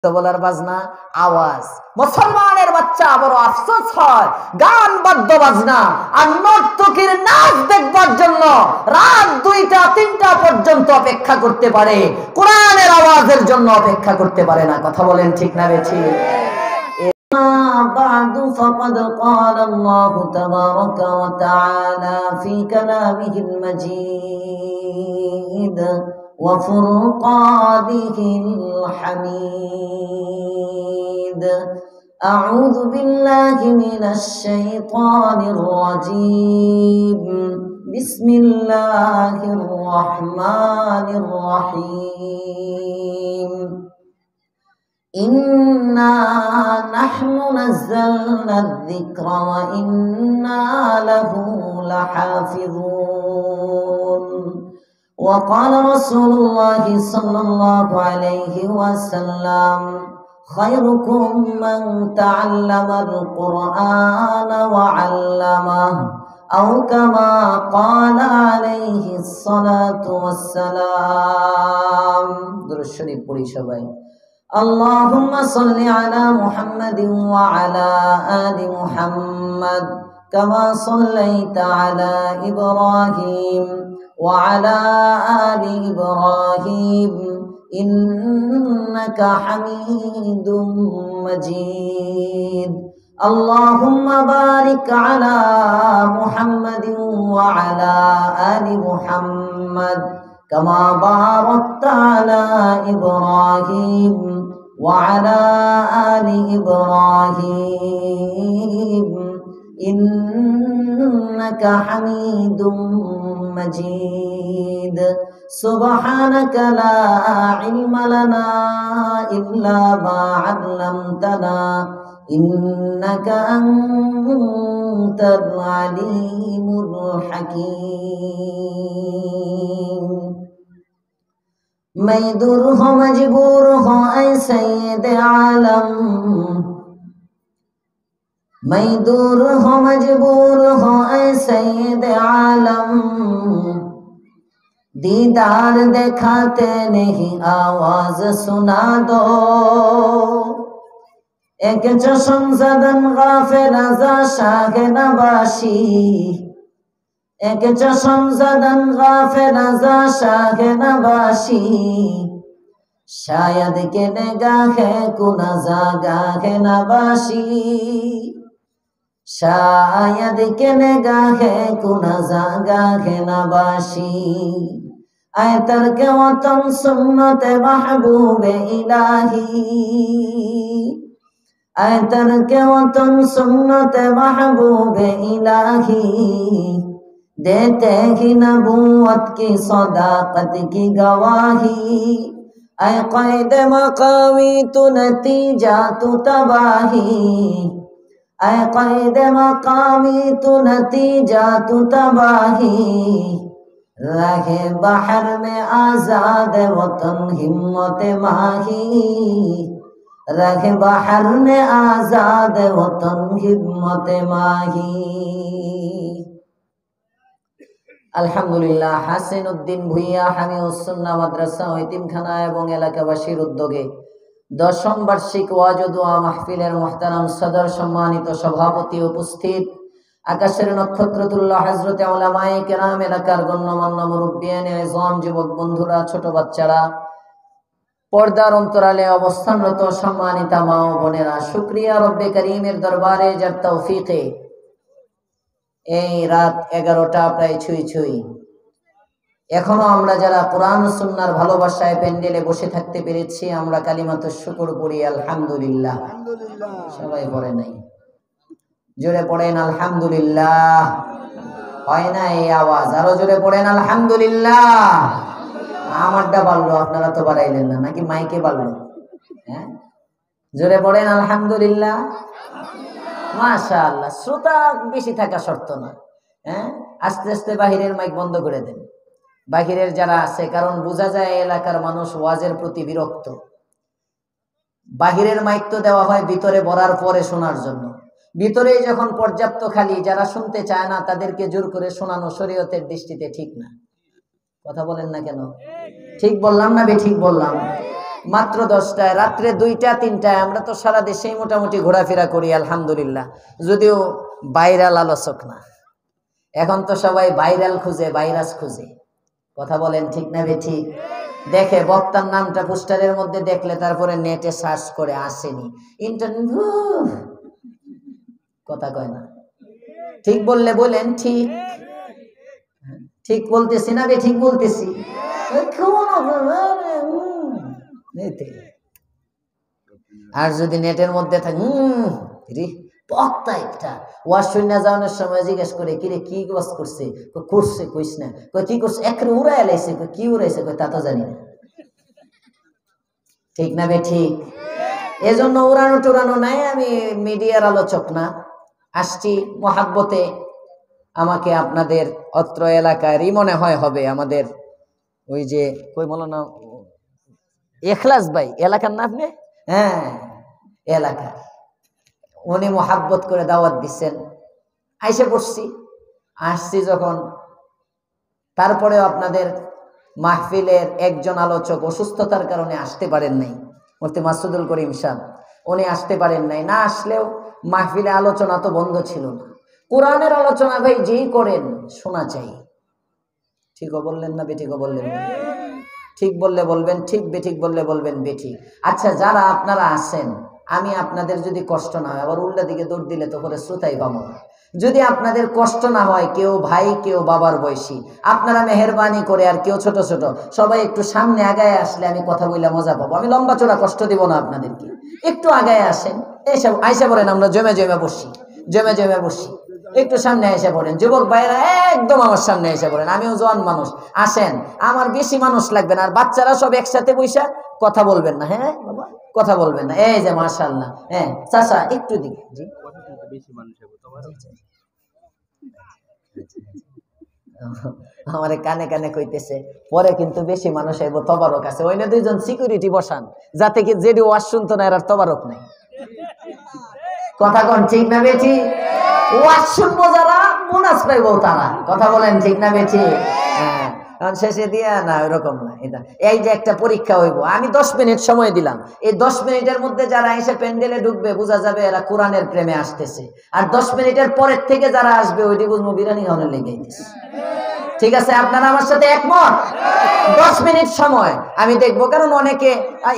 বলার বাজনা আওয়াজ। মুসলমানের বাচ্চা বড় আফসোস হয়, গান বাদ্য বাজনা আর নর্তকীর নাচ দেখবার জন্য রাত 2টা 3টা পর্যন্ত অপেক্ষা করতে পারে, কোরআনের আওয়াজের জন্য অপেক্ষা করতে পারে না। কথা বলেন ঠিক না বেঠিক? بعد فقد قال الله تبارك وتعالى في كلامه المجيد وفرقانه الحميد. أعوذ بالله من الشيطان الرجيم. بسم الله الرحمن الرحيم. إنا نحن نزلنا الذكر وإنا له لحافظون. وقال رسول الله صلى الله عليه وسلم خيركم من تعلم القرآن وعلمه أو كما قال عليه الصلاة والسلام. درود شريف পড়ি সবাই। اللهم صل على محمد وعلى آل محمد كما صليت على إبراهيم وعلى آل إبراهيم إنك حميد مجيد. اللهم بارك على محمد وعلى آل محمد كما باركت على إبراهيم وعلى آل إبراهيم إنك حميد مجيد. سبحانك لا علم لنا إلا ما علمتنا إنك أنت العليم الحكيم. मैं दूर हो मजबूर हो ऐ सैयद आलम, मैं दूर हो मजबूर हो ऐ सैयद आलम, दीदार दिखाते नहीं आवाज सुना दो। एक चश्म ज़दन गाफिल अज़ा शाह नबाशी, एक चश्म ज़दन गाफिल अज़ा शाह नबाशी, शायद के निगाह कुनज़ा गाह नबाशी, शायद के निगाह कुनज़ा गाह नबाशी। ऐ तर्क वतन सुन्नत महबूब इलाही, ऐ तर्क वतन सुन्नत महबूब इलाही, देते ही नबूवत की सदाकत की गवाही। ऐ क़ैद मक़ामी तू नतीजा तू तबाही, ऐ क़ैद मक़ामी तू नतीजा तू तबाही। रहे बहर में आज़ाद वतन हिम्मत माही, रहे बहर में आज़ाद वतन हिम्मत माही। আলহামদুলিল্লাহ, হাসিন উদ্দিন ভুইয়া হামিউস সুন্নাহ মাদ্রাসা ও এতিমখানা এবং এলাকাবাসীর উদ্যোগে 10ম বার্ষিক ওয়াজ ও দোয়া মাহফিলের মুহতারাম সদর, সম্মানিত সভাপতি, উপস্থিত আকাশের নক্ষত্রতুল্য হযরতে উলামায়ে কেরাম, এলাকার গণ্যমান্য মুরব্বিয়ানে আযম, যুবক বন্ধুরা, ছোট বাচ্চারা, পর্দার অন্তরালে অবস্থানরত সম্মানিতা মা ও বোনেরা, শুকরিয়া রব্বে করিমের দরবারে যার তৌফিকে এই রাত 11টা প্রায় ছুঁই ছুঁই এখনো আমরা যারা কোরআন ও সুন্নাহর ভালোবাসায় প্যান্ডেলে বসে থাকতে পেরেছি, আমরা কালিমাতুশ শুকর পড়ি আলহামদুলিল্লাহ। সবাই পড়ে নাই? জোরে পড়েন আলহামদুলিল্লাহ। হয় না এই আওয়াজ? আরো জোরে পড়েন আলহামদুলিল্লাহ। আমারটা বাড়লো, আপনারা তো বাড়াইলেন না, নাকি মাইকে বাড়লো? হ্যাঁ, জোরে পড়েন আলহামদুলিল্লাহ। মাশাআল্লাহ। শ্রোতা বেশি থাকা শর্ত না, হ্যাঁ, আস্তে আস্তে বাহিরের মাইক বন্ধ করে দেন, বাহিরের যারা আছে, কারণ বোঝা যায় এলাকার মানুষ ওয়াজের প্রতি বিরক্ত। বাহিরের মাইক তো দেওয়া হয় ভিতরে ভরার পরে শোনার জন্য, ভিতরে যখন পর্যাপ্ত খালি, যারা শুনতে চায় না তাদেরকে জোর করে শোনানো শরীয়তের দৃষ্টিতে ঠিক না। কথা বলেন না কেন? ঠিক বললাম না বেঠিক বললাম? মাত্র 10টায়, রাত্রে 2টা 3টায়। আমরা তো সারা দেশেই মোটামুটি ঘোরাফেরা করি আলহামদুলিল্লাহ, যদিও ভাইরাল আলোচক না। এখন তো সবাই ভাইরাল খুঁজে, ভাইরাস খুঁজে। কথা বলেন ঠিক না বেঠিক? দেখে বক্তার নামটা পোস্টারের মধ্যে দেখলে তারপরে নেটে সার্চ করে, আসেনি ইন্টারনেট, কথা কয় না। ঠিক বললে বলেন ঠিক, ঠিক বলতেছি না বেঠিক বলতেছি? আর যদি নেটের মধ্যে থাকে বক্তা একটা ওয়াজ শুনে যাওয়ানোর সময় জিজ্ঞেস করে, কিরে কি ওয়াজ করছে? করছে কইস না। কি করছে? একরে উড়াই লাইছে। কি উড়াইছে? তা তো জানি না। ঠিক না বেঠিক? এজন্য উড়ানো টুরানো নাই। আমি মিডিয়ার আলোচক না, আসছি মহাব্বতে। আমাকে আপনাদের অত্র এলাকারই মনে হয় হবে, আমাদের ওই যে কই বলো না, এখলাস ভাই এলাকার না আপনি? হ্যাঁ, এলাকার উনি মহাব্বত করে দাওয়াত দিচ্ছেন, আইসে পড়ছি। আসছি যখন, তারপরেও আপনাদের মাহফিলের একজন আলোচক অসুস্থতার কারণে আসতে পারেন নাই, মুফতি মাসুদুল করিম সাহেব, উনি আসতে পারেন নাই। না আসলেও মাহফিলে আলোচনা তো বন্ধ ছিল না। কোরআনের আলোচনা ভাই যেই করেন শোনা চাই। ঠিকও বললেন না বেঠিকও বললেন না? ঠিক বললে বলবেন ঠিক, বেঠিক বললে বলবেন বেঠিক। আচ্ছা, যারা আপনারা আছেন, আমি আপনাদের যদি কষ্ট না হয়, আবার উল্টা দিকে দৌড় দিলে তো করে শ্রোতাই পাবো না। যদি আপনাদের কষ্ট না হয়, কেউ ভাই কেউ বাবার বয়সী, আপনারা মেহেরবানি করে, আর কেউ ছোট ছোট, সবাই একটু সামনে আগায় আসলে আমি কথা বললে মজা পাবো। আমি লম্বা চোরা কষ্ট দিব না আপনাদেরকে। একটু আগায় আসেন, এইসব আইসা পড়েন, আমরা জমে জমে বসি, জমে জমে বসি। একটু সামনে এসে পড়েন, যুবক ভাইরা একদম আমার সামনে এসে পড়েন। আমিও জোয়ান মানুষ, আসেন, আমার বেশি মানুষ লাগবে না। আর বাচ্চারা সব একসাথে বইসা কথা বলবেন না, হ্যাঁ বাবা, কথা বলবেন না। এই যে মাশাআল্লাহ, হ্যাঁ চাচা একটু দিকে, জি আমারে কানে কানে কইতেছে, পরে কিন্তু বেশি মানুষ আইব, তবারক আছে। ওই না 2জন সিকিউরিটি বসান, যাতে কি যেডি ওয়াজ শুনতো না, এর তবারক নাই। কথা কোন ঠিক না বেঠি? ওয়াজ শুনবো যারা, বোনাস পাইবো তারা। কথা বলেন ঠিক না বেঠি? হ্যাঁ, কারণ শেষে দিয়া না, ওইরকম না। এটা এই যে একটা পরীক্ষা হইব, আমি 10 মিনিট সময় দিলাম। এই 10 মিনিটের মধ্যে যারা এসে প্যান্ডেলে ঢুকবে, বোঝা যাবে এরা কোরআনের প্রেমে আসতেছে। আর 10 মিনিটের পরের থেকে যারা আসবে, ওইটি বুঝবো বিরিয়ানি খাওয়ানোর লেগে আইতেছে। ঠিক আছে, আপনারা আমার সাথে একমত? 10 মিনিট সময় আমি দেখবো, কারণ অনেকে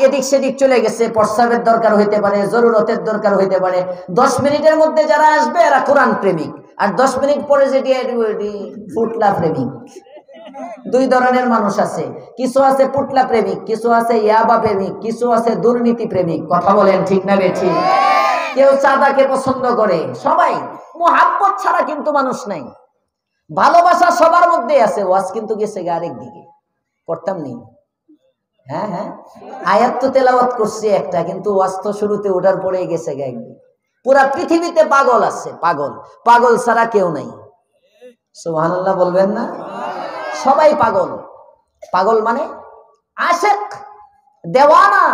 এদিক সেদিক চলে গেছে, প্রস্রাবের দরকার হইতে পারে, জরুরতের দরকার হইতে পারে। 10 মিনিটের মধ্যে যারা আসবে এরা কোরআন প্রেমিক, আর 10 মিনিট পরে যেটি ফুটলা প্রেমিক। 2 ধরনের মানুষ আছে, কিছু আছে পুটলা প্রেমিক, কিছু আছে ইয়াবা প্রেমিক, কিছু আছে দুর্নীতি প্রেমিক। কথা বলেন ঠিক না বেঠিক? কেউ চাঁদাকে পছন্দ করে, সবাই। মুহাব্বত ছাড়া কিন্তু মানুষ নাই। ভালোবাসা সবার মধ্যে আছে, ওয়াজ কিন্তু গেছে আরেক দিকে। করতাম নি? হ্যাঁ হ্যাঁ, আয়াত তো তেলাওয়াত করছি একটা, কিন্তু ওয়াজ তো শুরুতে ওঠার পরে গেছে একদিন। পুরা পৃথিবীতে পাগল আছে, পাগল, পাগল ছাড়া কেউ নাই। সুবহানাল্লাহ বলবেন না? সবাই পাগল। পাগল মানে আশেক, দেওয়ানা,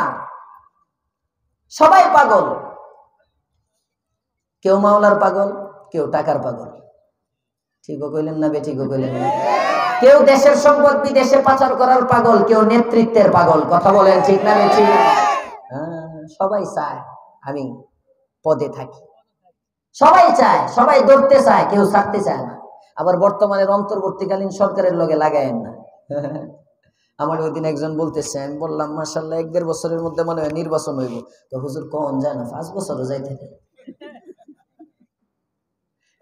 সবাই পাগল। কেউ মাওলার পাগল, কেউ টাকার পাগল। ঠিকও কইলেন না বেঠিকও কইলেন না? কেউ দেশের সম্পদ বিদেশে পাচার করার পাগল, কেউ নেতৃত্বের পাগল। কথা বলেন ঠিক না বেঠিক? সবাই চায় আমি পদে থাকি, সবাই চায়, সবাই ধরতে চায়, কেউ ছাড়তে চায় না। আবার বর্তমানের অন্তর্বর্তীকালীন সরকারের লগে লাগায়েন না। আমার ওই দিন একজন বলতেছে, আমি বললাম মাশাআল্লাহ 1-1.5 বছরের মধ্যে মনে হয় নির্বাচন হইব। তো হুজুর কোন যায় না, 5 বছরও যাইতে থাকে।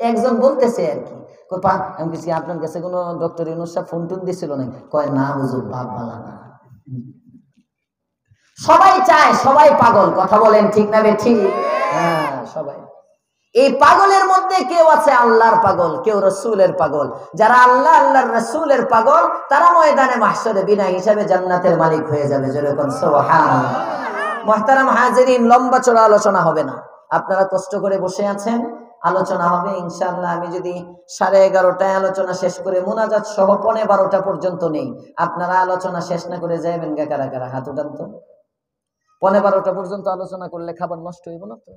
একজন বলতেছে আর কি, আমি কিছু আপনার কাছে কোনো ডক্টর ইউনূস সাহেব ফোন টোন দিছিল না? কয় না হুজুর, বাপ বালা না। সবাই চায়, সবাই পাগল। কথা বলেন ঠিক না বেঠিক? হ্যাঁ, সবাই। এই পাগলের মধ্যে কেউ আছে আল্লাহর পাগল, কেউ রাসূলের পাগল। যারা আল্লাহ আল্লাহর রাসূলের পাগল, তারা ময়দানে মাহশরে বিনা হিসাবে জান্নাতের মালিক হয়ে যাবে। যেরকম সুবহানাল্লাহ। মুহতারাম হাজিরিন, লম্বা চড়া আলোচনা হবে না, আপনারা কষ্ট করে বসে আছেন, আলোচনা হবে ইনশাআল্লাহ। আমি যদি 11:30টায় আলোচনা শেষ করে মুনাজাত সহ 12:15 পর্যন্ত নেই, আপনারা আলোচনা শেষ না করে যাবেন গা কারা কারা? হাত উঠান তো। 12:15 পর্যন্ত আলোচনা করলে খাবার নষ্ট হইব না তো?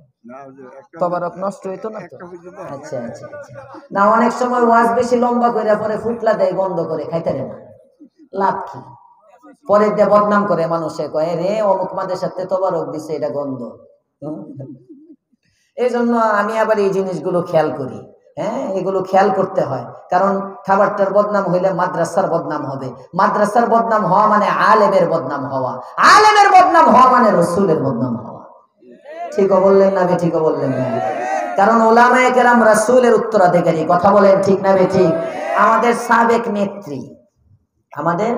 তবারক নষ্ট হইতো না তো? আচ্ছা আচ্ছা আচ্ছা। না, অনেক সময় ওয়াজ বেশি লম্বা করে পরে ফুটলা দেয়, বন্ধ করে খাইতে না, লাভ কি? পরে দিয়ে বদনাম করে মানুষে, কয় রে অমুক মাদ্রাসাতে তোবারক দিছে, এটা গন্ধ। এই জন্য আমি আবার এই জিনিসগুলো খেয়াল করি। হ্যাঁ, এগুলো খেয়াল করতে হয়, কারণ খাবারটার বদনাম হইলে মাদ্রাসার বদনাম হবে। মাদ্রাসার বদনাম হওয়া মানে আলেমের বদনাম হওয়া, আলেমের বদনাম হওয়া মানে রসুলের বদনাম হওয়া। ঠিক বললেন না? ঠিক বললেন না? কারণ উলামায়ে কেরাম রাসূলের উত্তরাধিকারী। কথা বলেন ঠিক না ঠিক? আমাদের সাবেক নেত্রী, আমাদের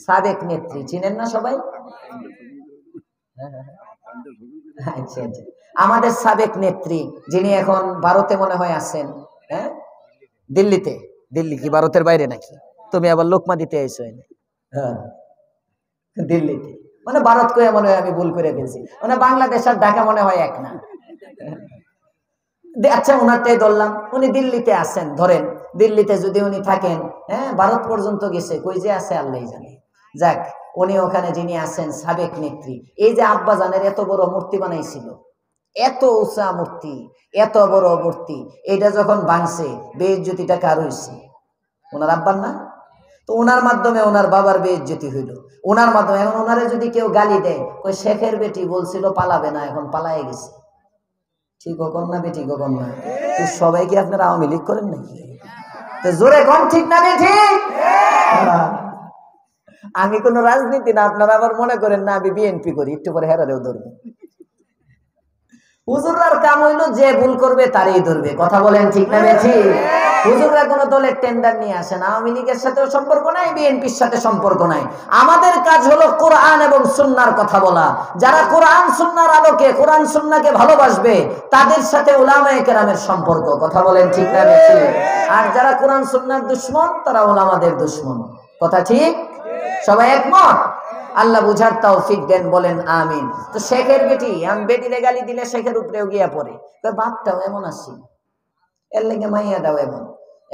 সাবেক নেত্রী চিনেন না সবাই? আচ্ছা আচ্ছা, আমাদের সাবেক নেত্রী যিনি এখন ভারতে মনে হয় আছেন। হ্যাঁ, দিল্লিতে। দিল্লি কি ভারতের বাইরে নাকি? তুমি আবার লোকমা দিতে আইছো? হ্যাঁ, দিল্লিতে। মানে ভারত কয়ে মনে হয় আমি ভুল করে ফেলছি, মানে বাংলাদেশ আর ঢাকা মনে হয় এক না। আচ্ছা, ওনারটাই ধরলাম, উনি দিল্লিতে আছেন ধরেন। দিল্লিতে যদি উনি থাকেন, হ্যাঁ, ভারত পর্যন্ত গেছে, কই যে আছে আল্লাহই জানে। যাক, উনি ওখানে যিনি আছেন সাবেক নেত্রী, এই যে আব্বা জানের এত বড় মূর্তি বানাইছিল, এত উঁচা মূর্তি, এত বড় মূর্তি, এটা যখন ভাঙছে বেইজ্জতিটা কার হইছে? ওনার আব্বার না? তো ওনার মাধ্যমে ওনার বাবার বেইজ্জতি হইল, ওনার মাধ্যমে। এখন ওনারে যদি কেউ গালি দেয়, ওই শেখের বেটি বলছিল পালাবে না, এখন পালায়ে গেছে। ঠিক কর না বেটি, কর না? সবাই কি আপনারা আওয়ামী লীগ করেন নাকি? তো জোরে কোন ঠিক না ঠিক? আমি কোন রাজনীতি না, আপনারা আবার মনে করেন না আমি বিএনপি করি, একটু পরে হেরারেও ধরবো। হুজুররার কাম হইলো যে ভুল করবে তারই ধরবে। কথা বলেন ঠিক না ঠিক? হুজুররা কোন দলের টেন্ডার নিয়ে আসে না, আওয়ামী লীগের সাথেও সম্পর্ক নাই, বিএনপির সাথে সম্পর্ক নাই। আমাদের কাজ হলো কোরআন এবং সুন্নাহর কথা বলা। যারা কোরআন সুন্নাহর আলোকে কোরআন সুন্নাহকে ভালোবাসবে তাদের সাথে উলামায়ে কেরামের সম্পর্ক। কথা বলেন ঠিক না ঠিক? আর যারা কোরআন সুন্নাহর দুশমন তারা উলামাদের দুশমন। কথা ঠিক? সবাই একমত? আল্লাহ বুঝার তৌফিক দেন, বলেন আমিন। তো শেখের বেটি, আমি বেটিরে গালি দিলে শেখের উপরেও গিয়া পড়ে, বাপটাও এমন আছি, এর লেগে মাইয়াটাও এমন।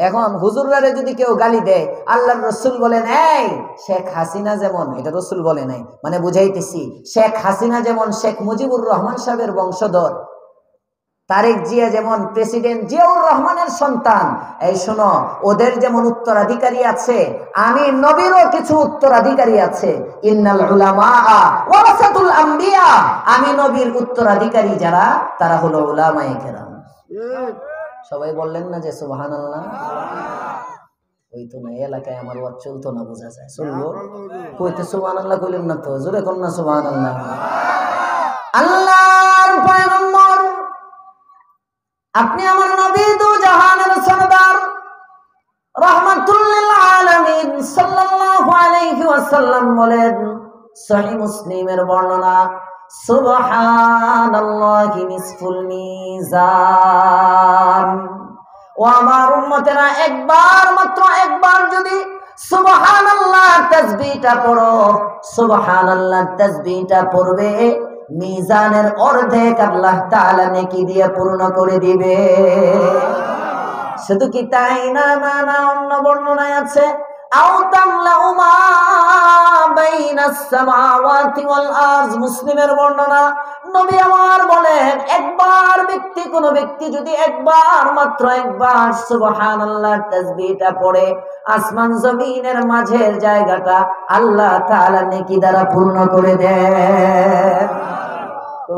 এখন হুজুররারে যদি কেউ গালি দেয়, আল্লাহর রাসূল বলেন, এই শেখ হাসিনা যেমন, এটা রাসূল বলে নাই, মানে বুঝাইতেছি, শেখ হাসিনা যেমন শেখ মুজিবুর রহমান সাহেবের বংশধর, তারেক জিয়া যেমন প্রেসিডেন্ট জিয়াউর রহমানের সন্তান, এই শোনো, ওদের যেমন উত্তরাধিকারী আছে, আমি নবীরও কিছু উত্তরাধিকারী আছে। ইন্নাল উলামা ওয়ারাসাতুল আম্বিয়া, আমি নবীর উত্তরাধিকারী যারা, তারা হলো উলামায়ে কেরাম। সবাই বললেন না যে সুবহানাল্লাহ? ওই তো না, এলাকায় আমার ওয়াজ চলতো না, বোঝা যায়। চলবো কইতে সুবহানাল্লাহ কইলেন না তো, জোরে কোন না সুবহানাল্লাহ। আল্লাহর পয়গম্বর, আপনি আমার নবী, দু জাহানের সরদার, রাহমাতুল লিল আলামিন সাল্লাল্লাহু আলাইহি ওয়াসাল্লাম বলেন, সহিহ মুসলিমের বর্ণনা, সুবহানাল্লাহি নিসফুল মিজান। ও আমার উম্মতেরা, একবার মাত্র একবার যদি সুবহানাল্লাহ তাসবিহটা পড়ো, সুবহানাল্লাহ তাসবিহটা পড়বে, মিজানের অর্ধেক আল্লাহ তাআলা নেকি দিয়ে পূর্ণ করে দিবে। শুধু কি তাই না? না না, অন্য বর্ণনায় আছে, আও তামলাউ মা বাইনাস সামাওয়াতি ওয়াল আরজ। মুসলিমের বর্ণনা, নবী আমার বলেন, একবার ব্যক্তি, কোন ব্যক্তি যদি একবার মাত্র একবার সুবহানাল্লাহ তাসবিহটা পড়ে, আসমান জমিনের মাঝের জায়গাটা আল্লাহ তাআলা নেকি দ্বারা পূর্ণ করে দেন।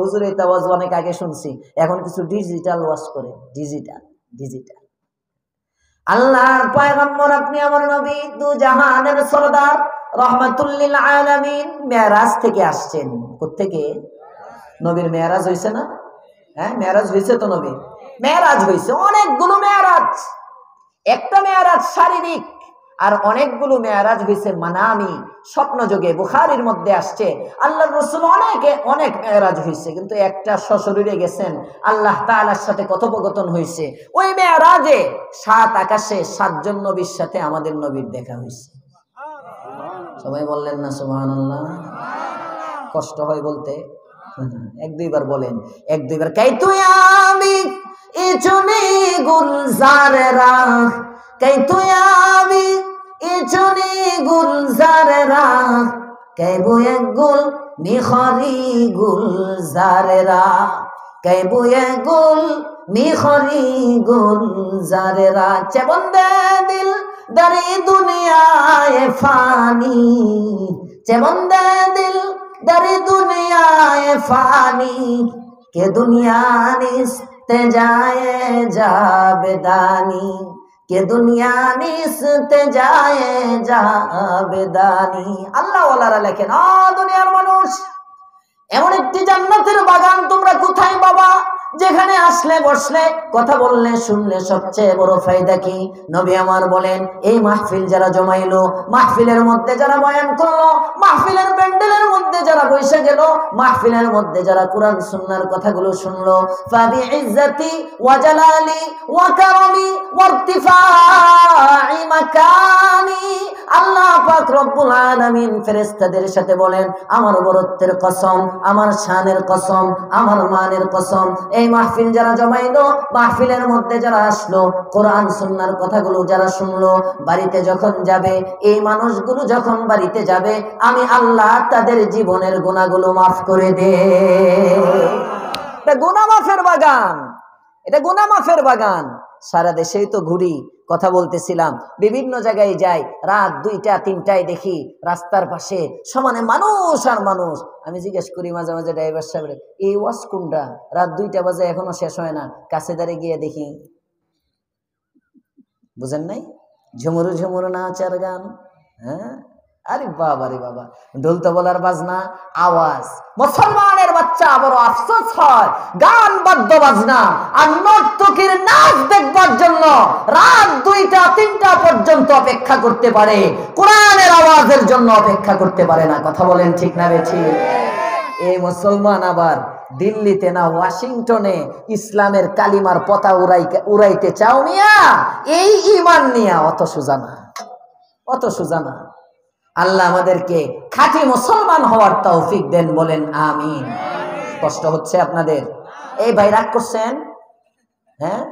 হুজুর এই ওয়াজ অনেক আগে শুনছি, এখন কিছু ডিজিটাল ওয়াজ করে, ডিজিটাল। আল্লাহর পয়গম্বর, আপনি আমার নবী, দু জাহানের সরদার, রাহমাতুল লিল আলামিন, মেরাজ থেকে আসছেন। কোত্থেকে? নবীর মেরাজ হইছে না? হ্যাঁ, মেরাজ হইছে তো, নবীর মেরাজ হইছে। অনেকগুলো মেরাজ, একটা মেরাজ শারীরিক, আর অনেকগুলো মেরাজ হইছে মানামি, স্বপ্নযোগে। বুখারীর মধ্যে আসছে, আল্লাহর রাসূল অনেক মেরাজ হইছে, কিন্তু একটা সশরীরে গেছেন, আল্লাহ তাআলার সাথে কথোপকথন হইছে। ওই মেরাজে 7 আকাশে 7 জন নবীর সাথে আমাদের নবীর দেখা হইছে। সবাই বললেন না সুবহানাল্লাহ? কষ্ট হয় বলতে, এক দুইবার বলেন, এক দুইবার। কাইতু আমি ইচুনি গুলজারেরা, কাইতু আমি ইচুনি গুলজারেরা, কাইবু এক গুল মিখরি গুলজারেরা, কাইবু এক গুল মিখরি গুলজারেরা, চেবন্দে দিল दरे दुनियाए फानी जेमन दे दिल दरे दुनियाए फानी के दुनिया निस्ते जाए जाबेदानी के दुनिया निस्ते जाए जाबेदानी अल्लाह वालारा लेखेन आ दुनियार मानुष এমন একটি জান্নাতের বাগান তোমরা কোথায় পাবা যেখানে আসলে বসলে কথা বললে শুনলে সবচেয়ে বড় ফায়দা কি নবী আমার বলেন এই মাহফিল যারা জমাইলো মাহফিলের মধ্যে যারা বয়ান করলো মাহফিলের প্যান্ডেলের মধ্যে যারা বসে গেল মাহফিলের মধ্যে যারা কুরআন সুন্নাহর কথাগুলো শুনলো ফাবি ইজ্জতি ওয়া জালালি ওয়া কারামি ওয়া ইরতিফা'i মাকানি আল্লাহ পাক রব্বুল আলামিন ফেরেশতাদের সাথে বলেন আমার বরত্বের কসম আমার শানের কসম আমার মানের কসম এই মাহফিল যারা জমাইলো মাহফিলের মধ্যে যারা আসলো কোরআন সুন্নাহর কথাগুলো যারা শুনলো বাড়িতে যখন যাবে এই মানুষগুলো যখন বাড়িতে যাবে আমি আল্লাহ তাদের জীবনের গুনাহগুলো maaf করে দেব এটা গুনাহ মাফের বাগান এটা গুনাহ মাফের বাগান সারা দেশেই তো ঘুরি কথা বলতেছিলাম বিভিন্ন জায়গায় যাই রাত 2টা 3টায় দেখি রাস্তার পাশে সমানে মানুষ আর মানুষ আমি জিজ্ঞেস করি মাঝে মাঝে ড্রাইভার সাহেবরে এই ওয়াজ কোনটা রাত 2টা বাজে এখনো শেষ হয় না কাছে দাঁড়িয়ে গিয়ে দেখি বুঝেন নাই ঝুমুরু ঝুমুরু নাচার গান হ্যাঁ আরে বাবা রে বাবা ঢোল তবলার বাজনা আওয়াজ মুসলমানের বাচ্চা বড় আফসোস হয় গান বাদ্য বাজনা আর নর্তকীর নাচ দেখবার জন্য রাত 2টা 3টা পর্যন্ত অপেক্ষা করতে পারে কোরআনের আওয়াজের জন্য অপেক্ষা করতে পারে না কথা বলেন ঠিক না বেঠিক এই মুসলমান আবার দিল্লিতে না ওয়াশিংটনে ইসলামের কালিমার পতাকা উড়াইতে চাও মিয়া এই ঈমান নিয়া অত সোজা না আল্লাহ আমাদেরকে খাঁটি মুসলমান হওয়ার তৌফিক দেন বলেন আমিন কষ্ট হচ্ছে আপনাদের এই ভাই রাগ করছেন হ্যাঁ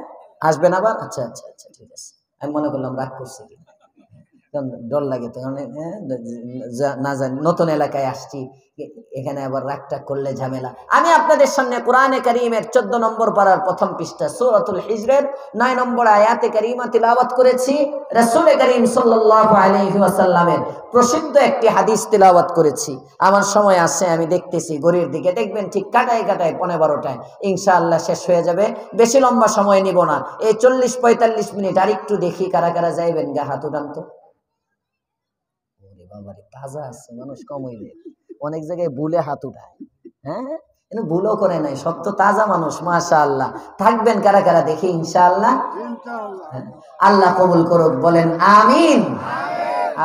আসবেন আবার আচ্ছা আচ্ছা আচ্ছা ঠিক আছে আমি মনে করলাম রাগ করছি ডর লাগে তো না জানি নতুন এলাকায় আসছি এখানে আবার রাগটা করলে ঝামেলা আমি আপনাদের সামনে কোরআনে কারীমের 14 নম্বর পারার প্রথম পৃষ্ঠা সূরাতুল হিজরের 9 নম্বর আয়াতে কারীমা তিলাওয়াত করেছি রাসূল করিম সাল্লাল্লাহু আলাইহি ওয়াসাল্লামের প্রসিদ্ধ একটি হাদিস তিলাওয়াত করেছি আমার সময় আছে আমি দেখতেছি ঘড়ির দিকে দেখবেন ঠিক কাটায় 12টায় ইনশাআল্লাহ শেষ হয়ে যাবে বেশি লম্বা সময় নিব না এই 40-45 মিনিট আরেকটু দেখি কারা কারা যাইবেন গা হাত উঠান তো ওরে বাবারে তাজা আছে মানুষ কম হইলে অনেক জায়গায় ভুলে হাত উঠায় হ্যাঁ কিন্তু ভুলও করে নাই সব তো তাজা মানুষ মাশাআল্লাহ থাকবেন কারা কারা দেখি ইনশাআল্লাহ আল্লাহ কবুল করুক বলেন আমিন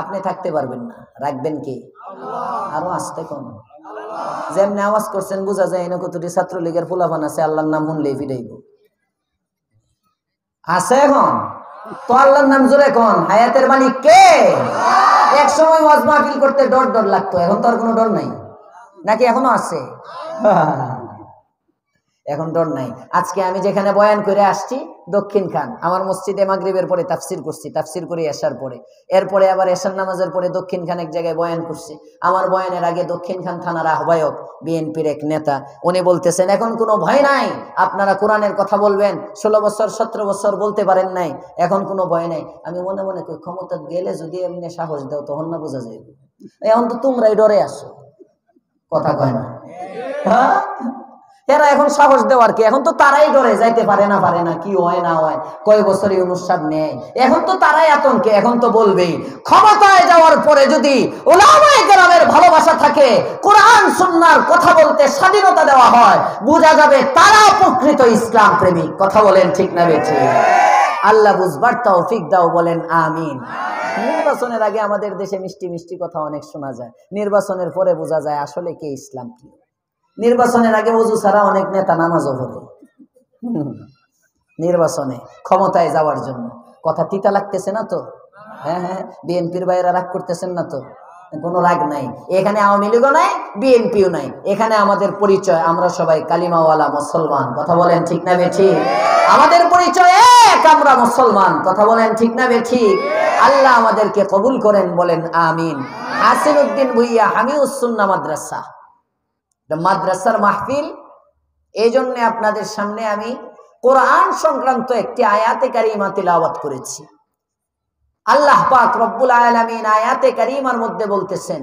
আপনি থাকতে পারবেন না রাখবেন কি আল্লাহ আরো আস্তে কোন যেমনি আওয়াজ করছেন বোঝা যায় না কতটি ছাত্রলীগের ফুলাফান আছে আল্লাহর নাম শুনলেই ফিরাইব আছে এখন তো আল্লাহর নাম জোরে কোন হায়াতের মালিক কে এক সময় ওয়াজ মাহফিল করতে ডর লাগতো এখন তো আর কোনো ডর নাই নাকি এখনো আছে এখন ডর নাই আজকে আমি যেখানে বয়ান করে আসছি দক্ষিণ খান আমার মসজিদে মাগরিবের পরে তাফসীর করছি তাফসীর করে আসার পরে এরপরে আবার এশার নামাজের পরে দক্ষিণ খান এক জায়গায় বয়ান করছি আমার বয়ানের আগে দক্ষিণ খান থানার আহ্বায়ক বিএনপির এক নেতা উনি বলতেছেন এখন কোনো ভয় নাই আপনারা কোরআনের কথা বলবেন 16 বছর 17 বছর বলতে পারেন নাই এখন কোনো ভয় নাই আমি মনে মনে কই ক্ষমতা গেলে যদি এমনি সাহস দাও তখন না বোঝা যায় এখন তো তোমরাই ডরে আসো কথা কয় না হ্যাঁ এরা এখন সাহস দেওয়ার কি এখন তো তারাই ডরে যাইতে পারে না কি হয় না হয় কয় বছরই অনুষ্ঠান নেয় এখন তো তারাই আতঙ্কে এখন তো বলবেই ক্ষমতায় যাওয়ার পরে যদি উলামায়ে কেরামের ভালোবাসা থাকে কোরআন সুন্নাহর কথা বলতে স্বাধীনতা দেওয়া হয় বোঝা যাবে তারা প্রকৃত ইসলাম প্রেমিক কথা বলেন ঠিক না বেঠিক আল্লাহ বুঝবার তৌফিক দাও বলেন আমিন নির্বাচনের আগে আমাদের দেশে মিষ্টি মিষ্টি কথা অনেক শোনা যায় নির্বাচনের পরে বোঝা যায় আসলে কে ইসলাম কি নির্বাচনের আগে ওযু ছাড়া অনেক নেতা নামাজও পড়ে নির্বাচনে ক্ষমতায় যাওয়ার জন্য কথা তিতা লাগতেছে না তো হ্যাঁ বিএনপির ভাইরা রাগ করতেছেন না তো কোনো রাগ নাই এখানে আওয়ামী লীগও নাই বিএনপিও নাই এখানে আমাদের পরিচয় আমরা সবাই কালিমাওয়ালা মুসলমান কথা বলেন ঠিক না বেঠিক আমাদের পরিচয় এক আমরা মুসলমান কথা বলেন ঠিক না বেঠিক আল্লাহ আমাদেরকে কবুল করেন বলেন আমিন হাসিনুদ্দিন ভুইয়া হামিউস সুন্নাহ মাদ্রাসা মাদ্রাসার মাহফিল এই জন্য আপনাদের সামনে আমি কোরআন সংক্রান্ত একটি আয়াতে কারিমা তিলাওয়াত করেছি আল্লাহ পাক রব্বুল আলামিন আয়াতে কারীমার মধ্যে বলতেছেন,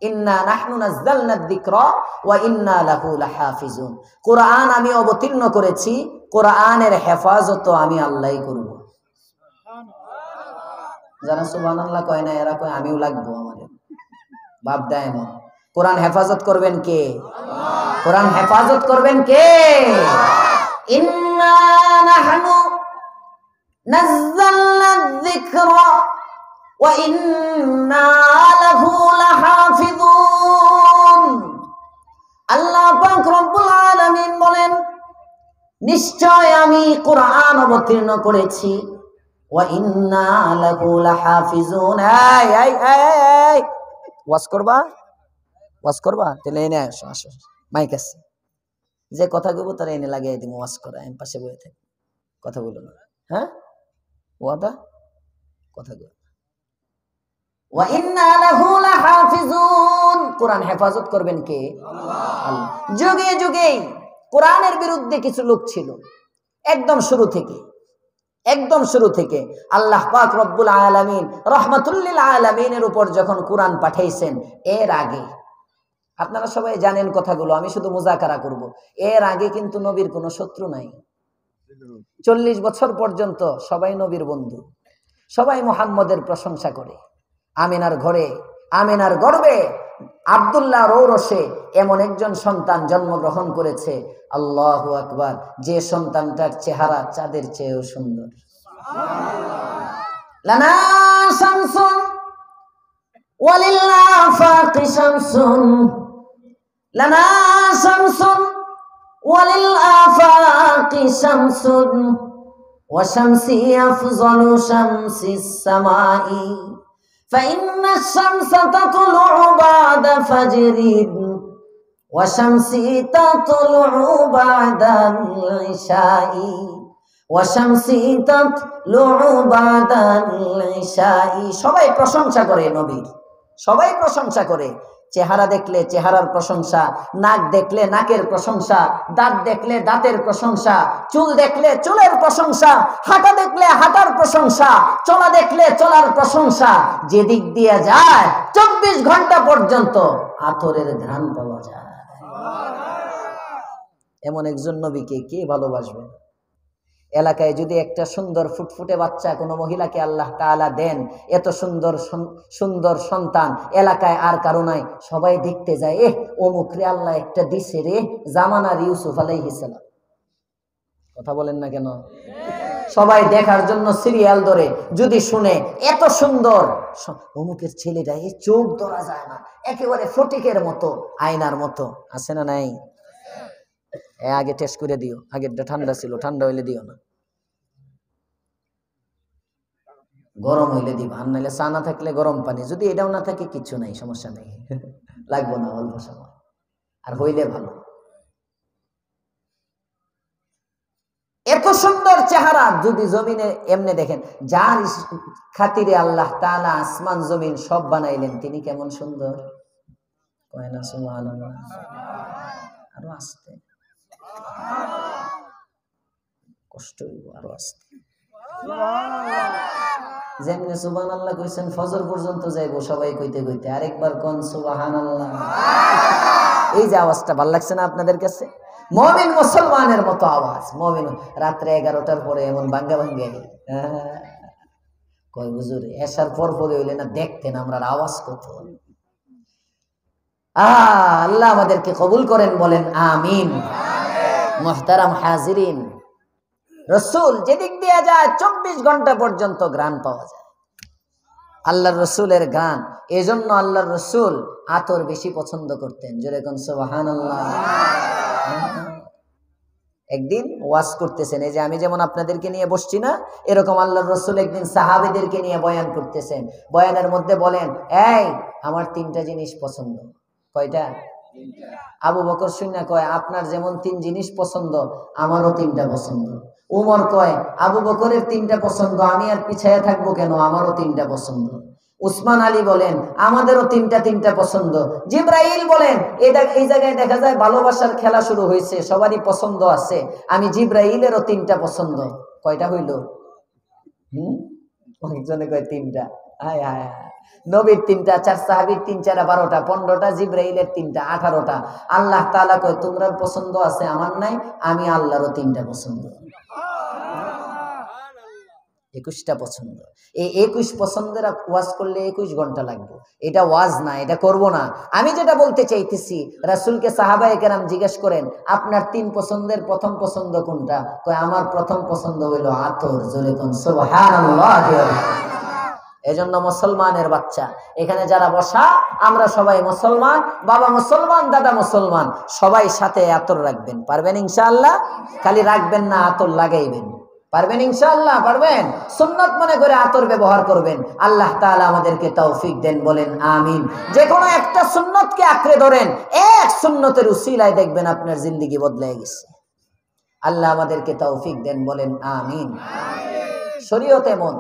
ইন্না নাহনু নাযালনা যিকরা ওয়া ইন্না লাহু লাহাফিজুন। কুরআন আমি অবতীর্ণ করেছি, কুরআনের হেফাজত আমি আল্লাহই করব। যারা সুবহানাল্লাহ কয় না এরা কয় আমিও লাগবো, আমাদের বাপ দেয় না। কোরআন হেফাজত করবেন কে? আল্লাহ। কোরআন হেফাজত করবেন কে? ইন্না নাহনু নাযালনা যিকরা ওয়া ইন্না লাহু লাহাফিজুন। আল্লাহ পাক রব্বুল আলামিন বলেন, নিশ্চয় আমি কোরআন অবতীর্ণ করেছি, ওয়া ইন্না লাহু লাহাফিজুন। এই ওয়াজ করবা তাহলে এনে আসো মাইক আছে, যে কথা কইব তারা এনে লাগিয়ে দিব, ওয়াজ করা আমি পাশে বসে থাকি, কথা বলো না, হ্যাঁ ওয়াদা, কথা কই। ওয়া ইন্না লাহু লাহাফিজুন। কোরআন হেফাজত করবেন কে? আল্লাহ। যুগে যুগে কোরআনের বিরুদ্ধে কিছু লোক ছিল, একদম শুরু থেকে আল্লাহ পাক রব্বুল আলামিন রাহমাতুল লিল আলামিনের উপর যখন কোরআন পাঠাইছেন, এর আগে আপনারা সবাই জানেন কথাগুলো, আমি শুধু মুজাকারা করব। এর আগে কিন্তু নবীর কোনো শত্রু নাই। 40 বছর পর্যন্ত সবাই নবীর বন্ধু, সবাই মুহাম্মদের প্রশংসা করে। আমিনার গর্ভে আব্দুল্লাহর ঔরসে এমন একজন সন্তান জন্মগ্রহণ করেছে, আল্লাহু আকবার, যে সন্তানটার চেহারা চাঁদের চেয়েও সুন্দর। লানা শামসুন ওয়ালিল আফাকি শামসুন, লানা শামসুন ওয়ালিল আফাকি শামসুন, ওয়া শামসি আফজালু শামসিস সামাই, ফাইন্না শামসা তাতলুউ বা'দা ফাজরিন, ওয়া শামসি তাতলুউ বা'দাল ইশাই, ওয়া শামসি তাতলুউ বা'দাল ইশাই। সবাই প্রশংসা করে নবীর, সবাই প্রশংসা করে। চেহারা দেখলে চেহারার প্রশংসা, নাক দেখলে নাকের প্রশংসা, দাঁত দেখলে দাঁতের প্রশংসা, চুল দেখলে চুলের প্রশংসা, হাঁটা দেখলে হাঁটার প্রশংসা, চলা দেখলে চলার প্রশংসা। যেদিক দিয়ে যায় 24 ঘন্টা পর্যন্ত আতরের ঘ্রাণ পাওয়া যায়। এমন একজন নবীকে কে ভালোবাসবে? এলাকায় যদি একটা সুন্দর ফুটফুটে বাচ্চা কোনো মহিলাকে আল্লাহ তাআলা দেন, এত সুন্দর সন্তান এলাকায় আর কারো নাই, সবাই দেখতে যায়, অমুক রে আল্লাহ একটা দিছে রে, জামানার ইউসুফ আলাইহিস সালাম। কথা বলেন না কেন? সবাই দেখার জন্য সিরিয়াল ধরে, যদি শুনে এত সুন্দর অমুকের ছেলেটা, এই চোখ ধরা যায় না, একেবারে ফটিকের মতো, আয়নার মতো, আছে না নাই? আগে টেস্ট করে দিও, আগেরটা ঠান্ডা ছিল, ঠান্ডা হইলে দিও না, গরম হইলে দিবা। আর নাহলে চা না থাকলে গরম পানি, যদি এটাও না থাকে কিছু নাই, সমস্যা নেই, লাগবো না অল্প সময়, আর হইলে ভালো। এত সুন্দর চেহারা যদি জমিনে এমনি দেখেন, যার খাতিরে আল্লাহ তাআলা আসমান জমিন সব বানাইলেন, তিনি কেমন সুন্দর, কয় না সুবহানাল্লাহ? আরো আসতে কষ্ট হইব, আরো আসতে। যেমনি সুবহানাল্লাহ কইছেন ফজর পর্যন্ত যাইবো সবাই কইতে কইতে, আরেকবার কোন সুবহানাল্লাহ। এই যে আওয়াজটা ভালো লাগছে না আপনাদের কাছে? মুমিন মুসলমানের মতো আওয়াজ। মুমিন রাত্রে 11টার পরে এমন ভাঙ্গা ভাঙ্গা কয় হুজুর এশার পর পরে হইলে না দেখতেন আমরা আওয়াজ কত। আল্লাহ আমাদেরকে কবুল করেন, বলেন আমিন। মুহতারাম হাজিরিন, রসুল যেদিক দিয়ে যায় 24 ঘন্টা পর্যন্ত ঘ্রাণ পাওয়া যায়, আল্লাহর রসুলের ঘ্রাণ। এজন্য আল্লাহর রসুল আতর বেশি পছন্দ করতেন। জোরে কোন সুবহানাল্লাহ। একদিন ওয়াজ করতেছেন, এই যে আমি যেমন আপনাদেরকে নিয়ে বসছি না, এরকম আল্লাহর রসুল একদিন সাহাবীদেরকে নিয়ে বয়ান করতেছেন। বয়ানের মধ্যে বলেন, এই আমার 3টা জিনিস পছন্দ। কয়টা? আবু বকর শুনে কয়, আপনার যেমন 3 জিনিস পছন্দ, আমারও 3টা পছন্দ। উমর কয়, আবু বকরের 3টা পছন্দ, আমি আর পিছায়া থাকবো কেন, আমারও 3টা পছন্দ। উসমান আলী বলেন, আমাদেরও 3টা পছন্দ। জিব্রাইল বলেন, এই জায়গায় দেখা যায় ভালোবাসার খেলা শুরু হয়েছে, সবারই পছন্দ আছে, আমি জিব্রাইলেরও 3টা পছন্দ। কয়টা হইল? একজনে কয় 3টা। হায় হায় হায়, নবীর 3টা, 4 সাহাবীর 3 4 12টা, 15টা, জিবরাইলের 3টা, 18টা। আল্লাহ তাআলা কয় তোমরার পছন্দ আছে আমার নাই, আমি আল্লাহরও 3টা পছন্দ, 21টা পছন্দ। এই 21 পছন্দের ওয়াজ করলে 21 ঘন্টা লাগবে। এটা ওয়াজ না, এটা করব না। আমি যেটা বলতে চাইতেছি, রাসূলকে সাহাবায়ে কেরাম জিজ্ঞেস করেন আপনার 3 পছন্দের প্রথম পছন্দ কোনটা? কয় আমার প্রথম পছন্দ হইল আতর। জোরে কোন সুবহানাল্লাহ। এজন্য মুসলমানের বাচ্চা এখানে যারা বসা, আমরা সবাই মুসলমান, বাবা মুসলমান, দাদা মুসলমান, সবাই সাথে আতর রাখবেন। পারবেন ইনশাআল্লাহ? খালি রাখবেন না, আতর লাগাইবেন। পারবেন ইনশাআল্লাহ? পারবেন? সুন্নাত মনে করে আতর ব্যবহার করবেন। আল্লাহ তাআলা আমাদেরকে তৌফিক দেন, বলেন আমিন। যে কোনো একটা সুন্নতকে আঁকড়ে ধরেন, এক সুন্নতের উসিলায় দেখবেন আপনার জিন্দেগি বদলে গেছে। আল্লাহ আমাদেরকে তৌফিক দেন, বলেন আমিন। শরীয়ত এমন,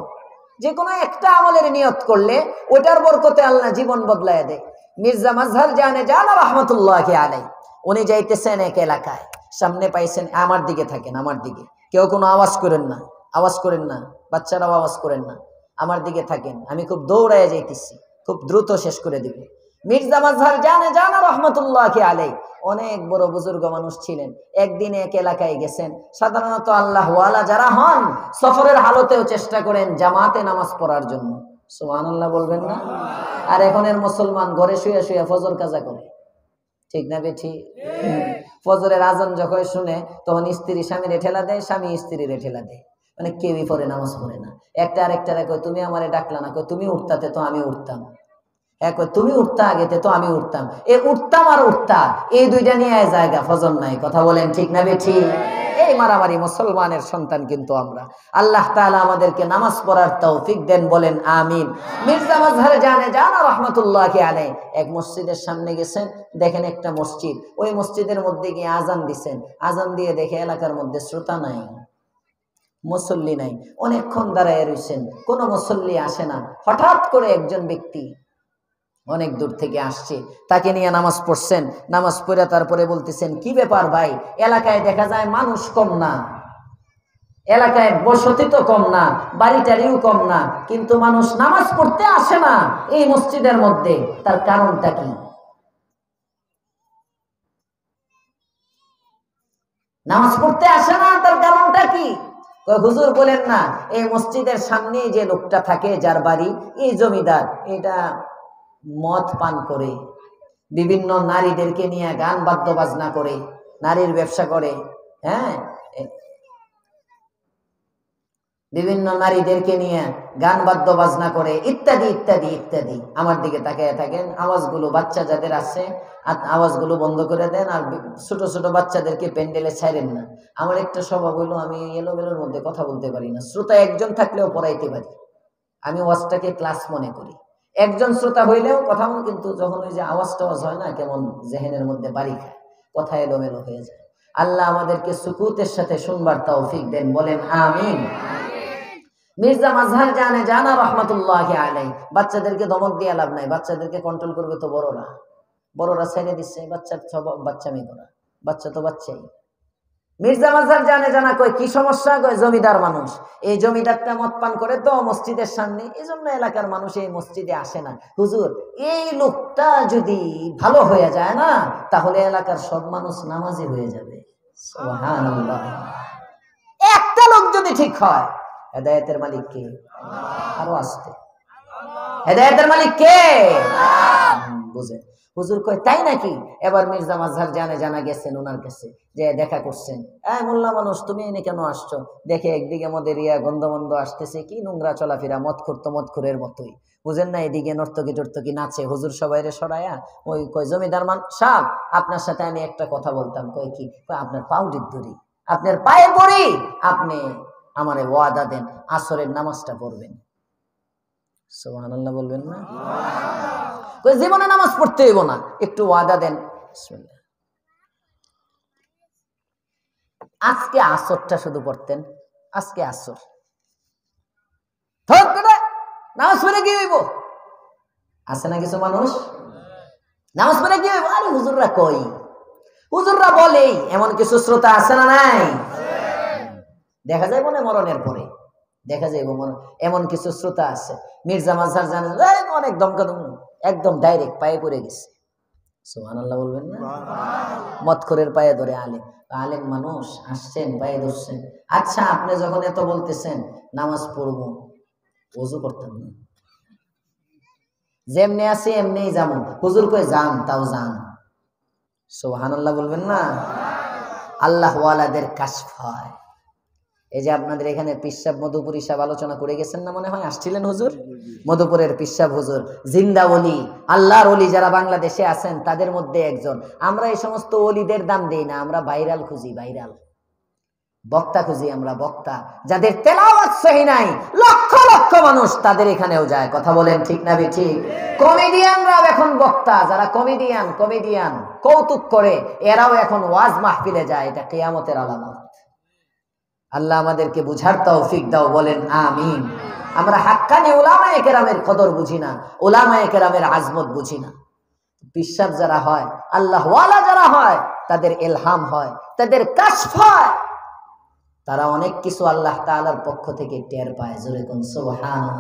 যে কোনো একটা আমলের নিয়ত করলে ওটার বরকতে আল্লাহ জীবন বদলায় দেয়। মির্জা মাজহার জানে জানা রহমতুল্লাহি আলাইহি, উনি যাইতেছেন এক এলাকায়, সামনে পাইছেন, আমার দিকে থাকেন, আমার দিকে, কেউ কোনো আওয়াজ করেন না, আওয়াজ করেন না, বাচ্চারাও আওয়াজ করেন না, আমার দিকে থাকেন। আমি খুব দৌড়ায় যাইতেছি, খুব দ্রুত শেষ করে দিব। মির্জা মাজহার জানে জানা রহমতুল্লাহি আলাইহি অনেক বড় বুজুর্গ মানুষ ছিলেন। একদিন এক এলাকায় গেছেন। সাধারণত আল্লাহ ওয়ালা যারা হন সফরের হালতেও চেষ্টা করেন জামাতে নামাজ পড়ার জন্য। সুবহানাল্লাহ বলবেন না? আর এখনের মুসলমান ঘরে শুয়ে শুয়ে ফজর কাজা করে, ঠিক না বেঠি? ফজরের আজান যখন শুনে তখন স্ত্রী স্বামীরে ঠেলা দেয়, স্বামী স্ত্রীরে ঠেলা দেয়, মানে কেউই পড়ে নামাজ পড়ে না। একটা আরেকটারে কয় তুমি আমারে ডাকলা না, কয় তুমি উঠতাতে তো আমি উঠতাম। তুমি উঠতা আগেতে তো আমি উঠতাম, উঠতাম আর উঠতা, এই দুইটা নিয়ে জায়গা ফজর নাই। কথা বলেন ঠিক না বেঠি? এই মারামারি মুসলমানের সন্তান কিন্তু আমরা। আল্লাহ তাআলা আমাদেরকে নামাজ পড়ার তৌফিক দেন, বলেন আমিন। মির্জা মাজহার জানে জানা রহমাতুল্লাহি আলাইহি এক মসজিদের সামনে গেছেন, দেখেন একটা মসজিদ, ওই মসজিদের মধ্যে গিয়ে আজান দিছেন। আজান দিয়ে দেখে এলাকার মধ্যে শ্রোতা নাই, মুসল্লি নাই। অনেকক্ষণ দাঁড়ায় রইছেন, কোনো মুসল্লি আসে না। হঠাৎ করে একজন ব্যক্তি অনেক দূর থেকে আসছে, তাকে নিয়ে নামাজ পড়ছেন। নামাজ পড়ে তারপরে বলতেছেন কি ব্যাপার ভাই, এলাকায় দেখা যায় মানুষ কম না, এলাকায় বসতি তো কম না, বাড়িটারিও কম না, কিন্তু মানুষ নামাজ পড়তে আসে না এই মসজিদের মধ্যে, তার কারণটা কি? নামাজ পড়তে আসে না, তার কারণটা কি? হুজুর বলেন না, এই মসজিদের সামনে যে লোকটা থাকে, যার বাড়ি, এই জমিদার, এটা মদ পান করে, বিভিন্ন নারীদেরকে নিয়ে গান বাদ্য বাজনা করে, নারীর ব্যবসা করে, হ্যাঁ, বিভিন্ন নারীদেরকে নিয়ে গান বাদ্য বাজনা করে, ইত্যাদি ইত্যাদি ইত্যাদি। আমার দিকে তাকিয়ে থাকেন, আওয়াজগুলো বাচ্চা যাদের আছে আওয়াজগুলো বন্ধ করে দেন, আর ছোট ছোট বাচ্চাদেরকে প্যান্ডেলে ছাড়েন না। আমার একটা স্বভাব হইলো আমি এলোমেলোর মধ্যে কথা বলতে পারি না। শ্রোতা একজন থাকলেও পড়াইতে পারি, আমি ওয়াজটাকে ক্লাস মনে করি। একজন শ্রোতা হইলেও কথা, কিন্তু যখন ওই যে আওয়াজ টাওয়াজ হয় না, কেমন জেহেনের মধ্যে বাড়ি খায়, কথা এলোমেলো হয়ে যায়। আল্লাহ আমাদেরকে সুকুতের সাথে শুনবার তৌফিক দেন, বলেন আমিন। মির্জা মাজহার জানে জানা রহমাতুল্লাহি আলাইহি বাচ্চাদেরকে ধমক দিয়ে লাভ নাই, বাচ্চাদেরকে কন্ট্রোল করবে তো বড়রা, বড়রা ছেড়ে দিচ্ছে, বাচ্চার স্বভাব বাচ্চামি করা, বাচ্চা তো বাচ্চাই। মির্জা মাজহার জানে জানা কয় কি সমস্যা? কয় জমিদার মানুষ, এই জমিদারটা মদ পান করে তো মসজিদের সামনে, এই জন্য এলাকার মানুষ এই মসজিদে আসে না। হুজুর, এই লোকটা যদি ভালো হয়ে যায় না, তাহলে এলাকার সব মানুষ নামাজি হয়ে যাবে। সুবহানাল্লাহ। একটা লোক যদি ঠিক হয়, হেদায়েতের মালিক কে? আরো আসতে, হেদায়েতের মালিক কে? বুঝেন? হুজুর কয় তাই নাকি? এবার মির্জা মাজহার জানে জানা গেছেন ওনার কাছে, যে দেখা করছেন, মোল্লা মানুষ তুমি এনে কেন আসছো? দেখে একদিকে মদের গন্ধ আসতেছে, কি নোংরা চলাফেরা, মদখোর তো মদখোরের মতোই, বুঝেন না? এদিকে নর্তকি টর্তকি নাচে, হুজুর সবাইরে সরায়া ওই কয় জমিদার মান সাহেব, আপনার সাথে আমি একটা কথা বলতাম। কয় কি? আপনার পাউডির দড়ি, আপনার পায়ে পড়ি, আপনি আমারে ওয়াদা দেন আসরের নামাজটা পড়বেন। সুবহানাল্লাহ বলবেন না? কই জীবনে নামাজ পড়তে হইব না, একটু ওয়াদা দেন। বিসমিল্লাহ। আজকে আসরটা শুধু পড়তেন, আজকে আসর নামাজ পড়ে কি হইব? আছে না কিছু মানুষ নামাজ পড়ে কি হইব? আরে হুজুররা কই, হুজুররা বলেই, এমন কিছু শ্রোতা আছে না নাই? দেখা যায় মনে মরণের পরে দেখা যায় এমন কিছু শ্রোতা আছে মির্জা মাজহার জানেন অনেক দমকাদম একদম ডাইরেক্ট পায়ে পড়ে গেছে, সুবহানাল্লাহ বলবেন না? মদখোরের পায়ে ধরে আলেম, আলেম মানুষ আসছেন পায়ে ধরছেন। আচ্ছা আপনি যখন এত বলতেছেন নামাজ পড়বো, ওযু করতেন না? যেমনি আছে এমনিই যাবো, হুজুর কই যান, তাও যান, সুবহানাল্লাহ বলবেন না? আল্লাহ ওয়ালাদের কাশফ হয়। এই যে আপনাদের এখানে পিসাব মধুপুরী সাহেব আলোচনা করে গেছেন না, মনে হয় আসছিলেন হুজুর, মধুপুরের পিসাব হুজুর জিন্দা ওলি, আল্লাহর ওলি যারা বাংলাদেশে আছেন তাদের মধ্যে একজন। আমরা এই সমস্ত ওলিদের দাম দেই না, আমরা ভাইরাল খুঁজি, ভাইরাল বক্তা খুঁজি, আমরা বক্তা যাদের তেলাওয়াত সহি নাই, লক্ষ লক্ষ মানুষ তাদের এখানেও যায়। কথা বলেন ঠিক না ঠিক? কমেডিয়ানরা এখন বক্তা, যারা কমেডিয়ান কৌতুক করে, এরাও এখন ওয়াজ মাহফিলে যায়। এটা কিয়ামতের আলামত। আল্লাহ আমাদেরকে বুঝার তৌফিক দাও, বলেন আমিন। আমরা হাক্কানি উলামায়ে কেরামের কদর বুঝি না, উলামায়ে কেরামের আজমত বুঝি না। বিশ্বাস যারা হয়, আল্লাহ ওয়ালা যারা হয়, তাদের ইলহাম হয়, তাদের কাশফ হয়, তারা অনেক কিছু আল্লাহ তাআলার পক্ষ থেকে টের পায়। জোরে কোন সুবহানাল্লাহ।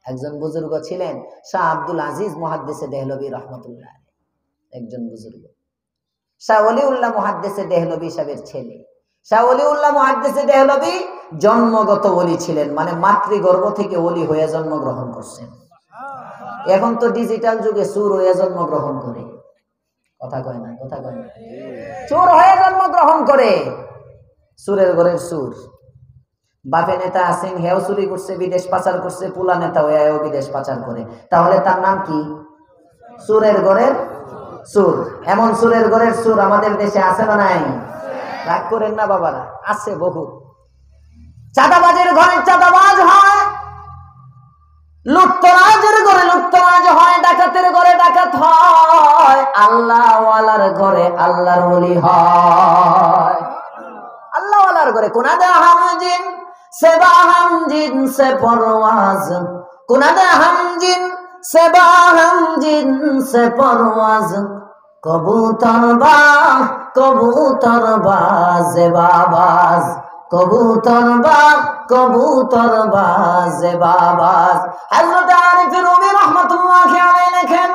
একজন বুজুর্গ ছিলেন শাহ আব্দুল আজিজ মুহাদ্দিসে দেহলভী রাহমাতুল্লাহ আলাইহি, একজন বুজুর্গ, শাহ ওলিউল্লাহ মুহাদ্দিসে দেহলভী সাহেবের ছেলে। শাহ ওলিউল্লাহ মুহাদ্দিসে দেহলভী জন্মগত ওলি ছিলেন, মানে মাতৃগর্ভ থেকে ওলি হয়ে জন্মগ্রহণ করছেন। এখন তো ডিজিটাল যুগে চোর হয়ে জন্মগ্রহণ করে, কথা কয় না, কথা কয় না, চোর হয়ে জন্মগ্রহণ করে, চোরের ঘরের চোর। বাপে নেতা আছেন, হেও চুরি করছে, বিদেশ পাচার করছে, পুলা নেতা হয়েও বিদেশ পাচার করে, তাহলে তার নাম কি? চোরের ঘরের চোর। এমন চোরের ঘরের চোর আমাদের দেশে আছে না নাই? রাগ করেন না বাবারা, আছে বহু। চাঁদাবাজের ঘরে চাঁদাবাজ হয়, লুটতরাজের ঘরে লুটতরাজ হয়, ডাকাতের ঘরে ডাকাত হয়, আল্লাহ ওয়ালার ঘরে আল্লাহর ওলি হয়। আল্লাহ ওয়ালার ঘরে কুনাদা হামজিন সে বাহামজিন সে পরওয়াজ, কুনাদা হামজিন সে বাহামজিন সে পরওয়াজ, কবুতর বাজে বাবাজ, কবুতর বাজে বাবাজ। হযরত আরিফ রুমি রাহমাতুল্লাহি আলাইহি লেখেন,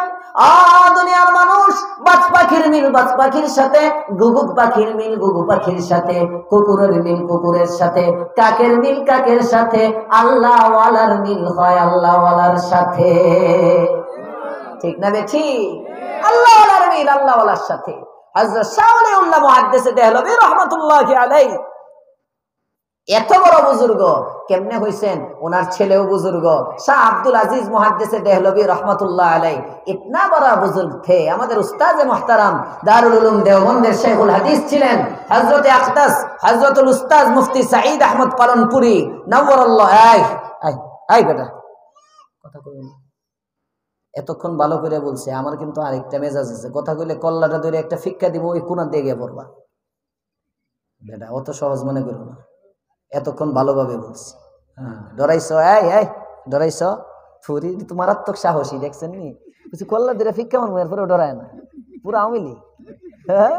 দুনিয়ার মানুষ বাজ পাখির মিল বাজ পাখির সাথে, গুগুক পাখির মিল গুগু পাখির সাথে, কুকুরের মিল কুকুরের সাথে, কাকের মিল কাকের সাথে, আল্লাহ ওয়ালার মিল হয় আল্লাহ ওয়ালার সাথে। ঠিক না বেঠি? আল্লাহ ওয়ালার মিল আল্লাহ ওয়ালার সাথে। হযরত শাহ ওলিউল্লাহ মুহাদ্দিসে দেহলভী রাহমাতুল্লাহি আলাইহি এত বড় বুজুর্গ কেমনে হইছেন? ওনার ছেলেও বুজুর্গ, শাহ আব্দুল আজিজ মুহাদ্দিসে দেহলভী রাহমাতুল্লাহ আলাইহি ইতনা বড় বুজুর্গ থে। আমাদের উস্তাদ মুহতারাম দারুল উলুম দেওবন্দের শেখুল হাদিস ছিলেন হযরত আকদাস হযরতুল উস্তাদ মুফতি সাঈদ আহমদ পালনপুরি নওয়ারাল্লাহ। আই বেটা কথা কই না, এতক্ষণ ভালো করে বলছে, আমার কিন্তু আরেকটা মেজাজ আছে, কথা কইলে কল্লাটা ধরে একটা ফিক্কা দিব, ওই কোণা দিয়ে গিয়ে পড়বা। বেটা অত সহজ মনে করো না, এতক্ষণ ভালোভাবে বলছি। হ্যাঁ ডরাইছ, ডরাইছ ফুরি, তোমার আত্মক সাহসী দেখছেন নি, কিছু কল্লা ধরে ফিক্কা মারবো, এরপরে ডরায় না, পুরো আওয়ামী লীগ। হ্যাঁ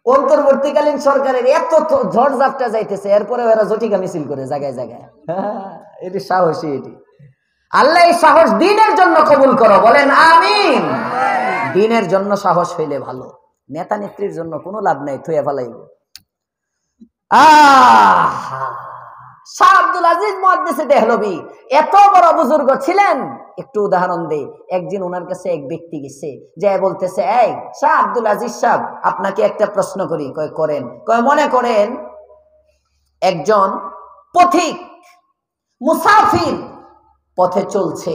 অন্তর্বর্তীকালীন সরকারের এত ঝড় ঝাপটা যাইতেছে, এরপরে এরা জটিকা মিছিল করে জায়গায় জায়গায়। এটি সাহসী, এটি আল্লাহ এই সাহস দ্বীনের জন্য কবুল করো, বলেন আমিন। দ্বীনের জন্য সাহস হইলে ভালো, নেতা নেত্রীর জন্য কোনো লাভ নাই, থুয়ে ফেলাইব। শাহ আব্দুল আজিজ মুহাদ্দিসে দেহলভী এত বড় বুজুর্গ ছিলেন। একটু উদাহরণ দেই, একদিন ওনার কাছে এক ব্যক্তি গেছে, যে বলতেছে, এই শাহ আব্দুল আজিজ সাহেব, আপনাকে একটা প্রশ্ন করি। কয় করেন। কয় মনে করেন একজন পথিক মুসাফির পথে চলছে,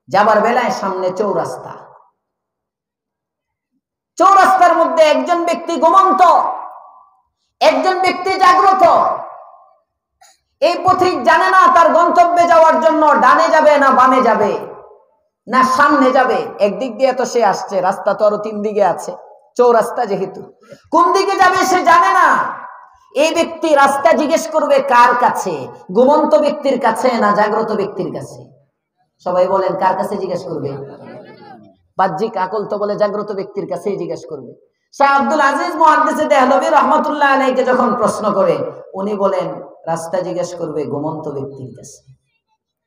যাবার বেলায় সামনে চৌরাস্তা, চৌরাস্তার মধ্যে একজন ব্যক্তি ঘুমন্ত, একজন ব্যক্তি জাগ্রত। এই পথিক জানে না তার গন্তব্যে যাওয়ার জন্য ডানে যাবে না বামে যাবে না সামনে যাবে। একদিক দিয়ে তো সে আসছে, রাস্তা তো আরো 3 দিকে আছে, চৌরাস্তা যেহেতু, কোন দিকে যাবে সে জানে না। এই ব্যক্তি রাস্তা জিজ্ঞেস করবে কার কাছে? ঘুমন্ত ব্যক্তির কাছে না জাগ্রত ব্যক্তির কাছে? সবাই বলেন কার কাছে জিজ্ঞেস করবে? বাহ্যিক আকল তো বলে জাগ্রত ব্যক্তির কাছেই জিজ্ঞেস করবে। শাহ আব্দুল আজিজ মুহাদ্দিসে দেহলভী রাহমাতুল্লাহ আলাইহিকে যখন প্রশ্ন করে, উনি বলেন রাস্তা জিজ্ঞেস করবে ঘুমন্ত ব্যক্তির কাছে।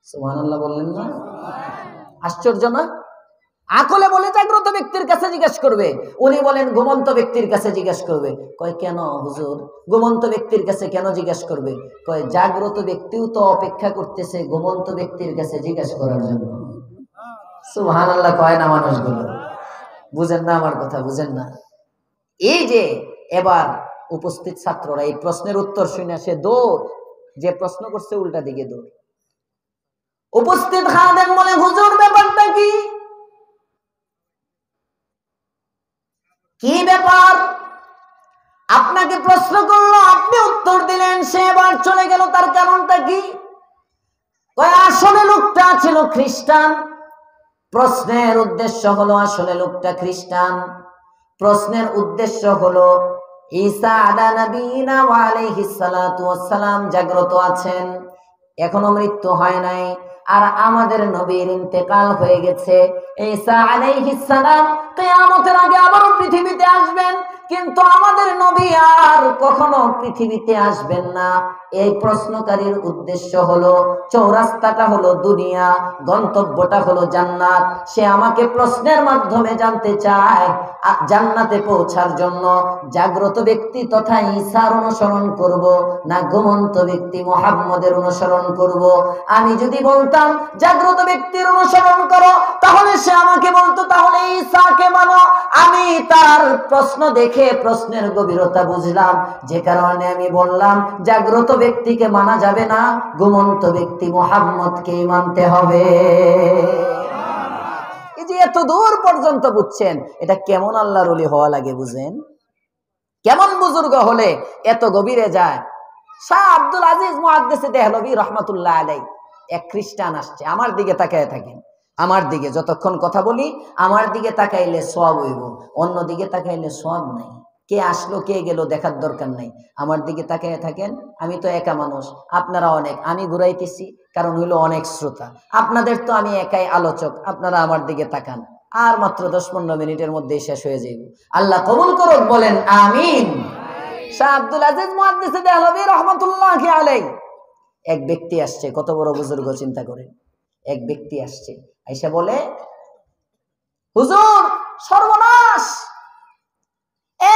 সুবহানাল্লাহ বললেন না? আশ্চর্য না? আকলে বলে জাগ্রত ব্যক্তির কাছে জিজ্ঞেস করবে, উনি বলেন ঘুমন্ত ব্যক্তির কাছে জিজ্ঞেস করবে। কয় কেন হুজুর, ঘুমন্ত ব্যক্তির কাছে কেন জিজ্ঞেস করবে? কয় জাগ্রত ব্যক্তিও তো অপেক্ষা করতেছে ঘুমন্ত ব্যক্তির কাছে জিজ্ঞেস করার জন্য। সুবহানাল্লাহ কয় না মানুষগুলো? বুঝেন না আমার কথা? বুঝেন না? এই যে এবার উপস্থিত ছাত্ররা এই প্রশ্নের উত্তর শুনে সে দৌড়, যে প্রশ্ন করছে উল্টা দিকে দৌড়। উপস্থিত খাদেম বলে হুজুর ব্যাপারটা কি? কি ব্যাপার? আপনাকে প্রশ্ন করলো, আপনি উত্তর দিলেন, সে এবার চলে গেল, তার কারণটা কি? আসলে লোকটা ছিল খ্রিস্টান। প্রশ্নের উদ্দেশ্য হলো আসলে লোকটা খ্রিস্টান। প্রশ্নের উদ্দেশ্য হলো ঈসা আলা নবীনা ওয়া আলাইহিস সালাতু ওয়াস সালাম জাগ্রত আছেন, এখনো মৃত্যু হয় নাই, আর আমাদের নবীর ইন্তেকাল হয়ে গেছে। ঈসা আলাইহিস সালাম কিয়ামতের আগে আবারো পৃথিবীতে আসবেন, কিন্তু আমাদের নবী আর কখনো পৃথিবীতে আসবেন না। এই প্রশ্নকারীর উদ্দেশ্য হলো চৌরাস্তাটা হলো দুনিয়া, গন্তব্যটা হলো জান্নাত। সে আমাকে প্রশ্নের মাধ্যমে জানতে চায় জান্নাতে পৌঁছার জন্য জাগ্রত ব্যক্তি তথা ঈসার অনুসরণ করব না ঘুমন্ত ব্যক্তি মুহাম্মদের অনুসরণ করব। আমি যদি বলতাম জাগ্রত ব্যক্তির অনুসরণ করো, তাহলে সে আমাকে বলতো তাহলে ঈসাকে মানো। আমি তার প্রশ্ন দেখে প্রশ্নের গভীরতা বুঝলাম, যে কারণে আমি বললাম জাগ্রত ব্যক্তিকে মানা যাবে না, ঘুমন্ত ব্যক্তি মুহাম্মদকে মানতে হবে। এই যে এত দূর পর্যন্ত বুঝছেন, এটা কেমন আল্লাহর ওলি হওয়া লাগে বুঝেন? কেমন বুজুর্গ হলে এত গভীরে যায়। শাহ আব্দুল আজিজ মুহাদ্দিস দেহলভী রাহমাতুল্লাহ আলাইহি, এক খ্রিস্টান আসছে, আমার দিকে তাকায় থাকেন, আমার দিকে যতক্ষণ কথা বলি আমার দিকে তাকাইলে সওয়াব হইব, অন্য দিকে তাকাইলে সওয়াব নাই। কে আসলো কে গেল দেখার দরকার নাই, আমার দিকে তাকায় থাকেন। আমি তো একা মানুষ, আপনারা অনেক, আমি ঘুরাইতেছি কারণ হইলো অনেক শ্রোতা। আপনাদের তো আমি একাই আলোচক, আপনারা আমার দিকে তাকান। আর মাত্র 10-15 মিনিটের মধ্যে শেষ হয়ে যাবে। আল্লাহ কবুল করুক, বলেন আমিন। শাহ আব্দুল আজিজ মুহাদ্দিস দেহলভী রাহমাতুল্লাহি আলাইহি, এক ব্যক্তি আসছে, কত বড় বুজুর্গ চিন্তা করেন। এক ব্যক্তি আসছে, আইসা বলে হুজুর সর্বনাশ,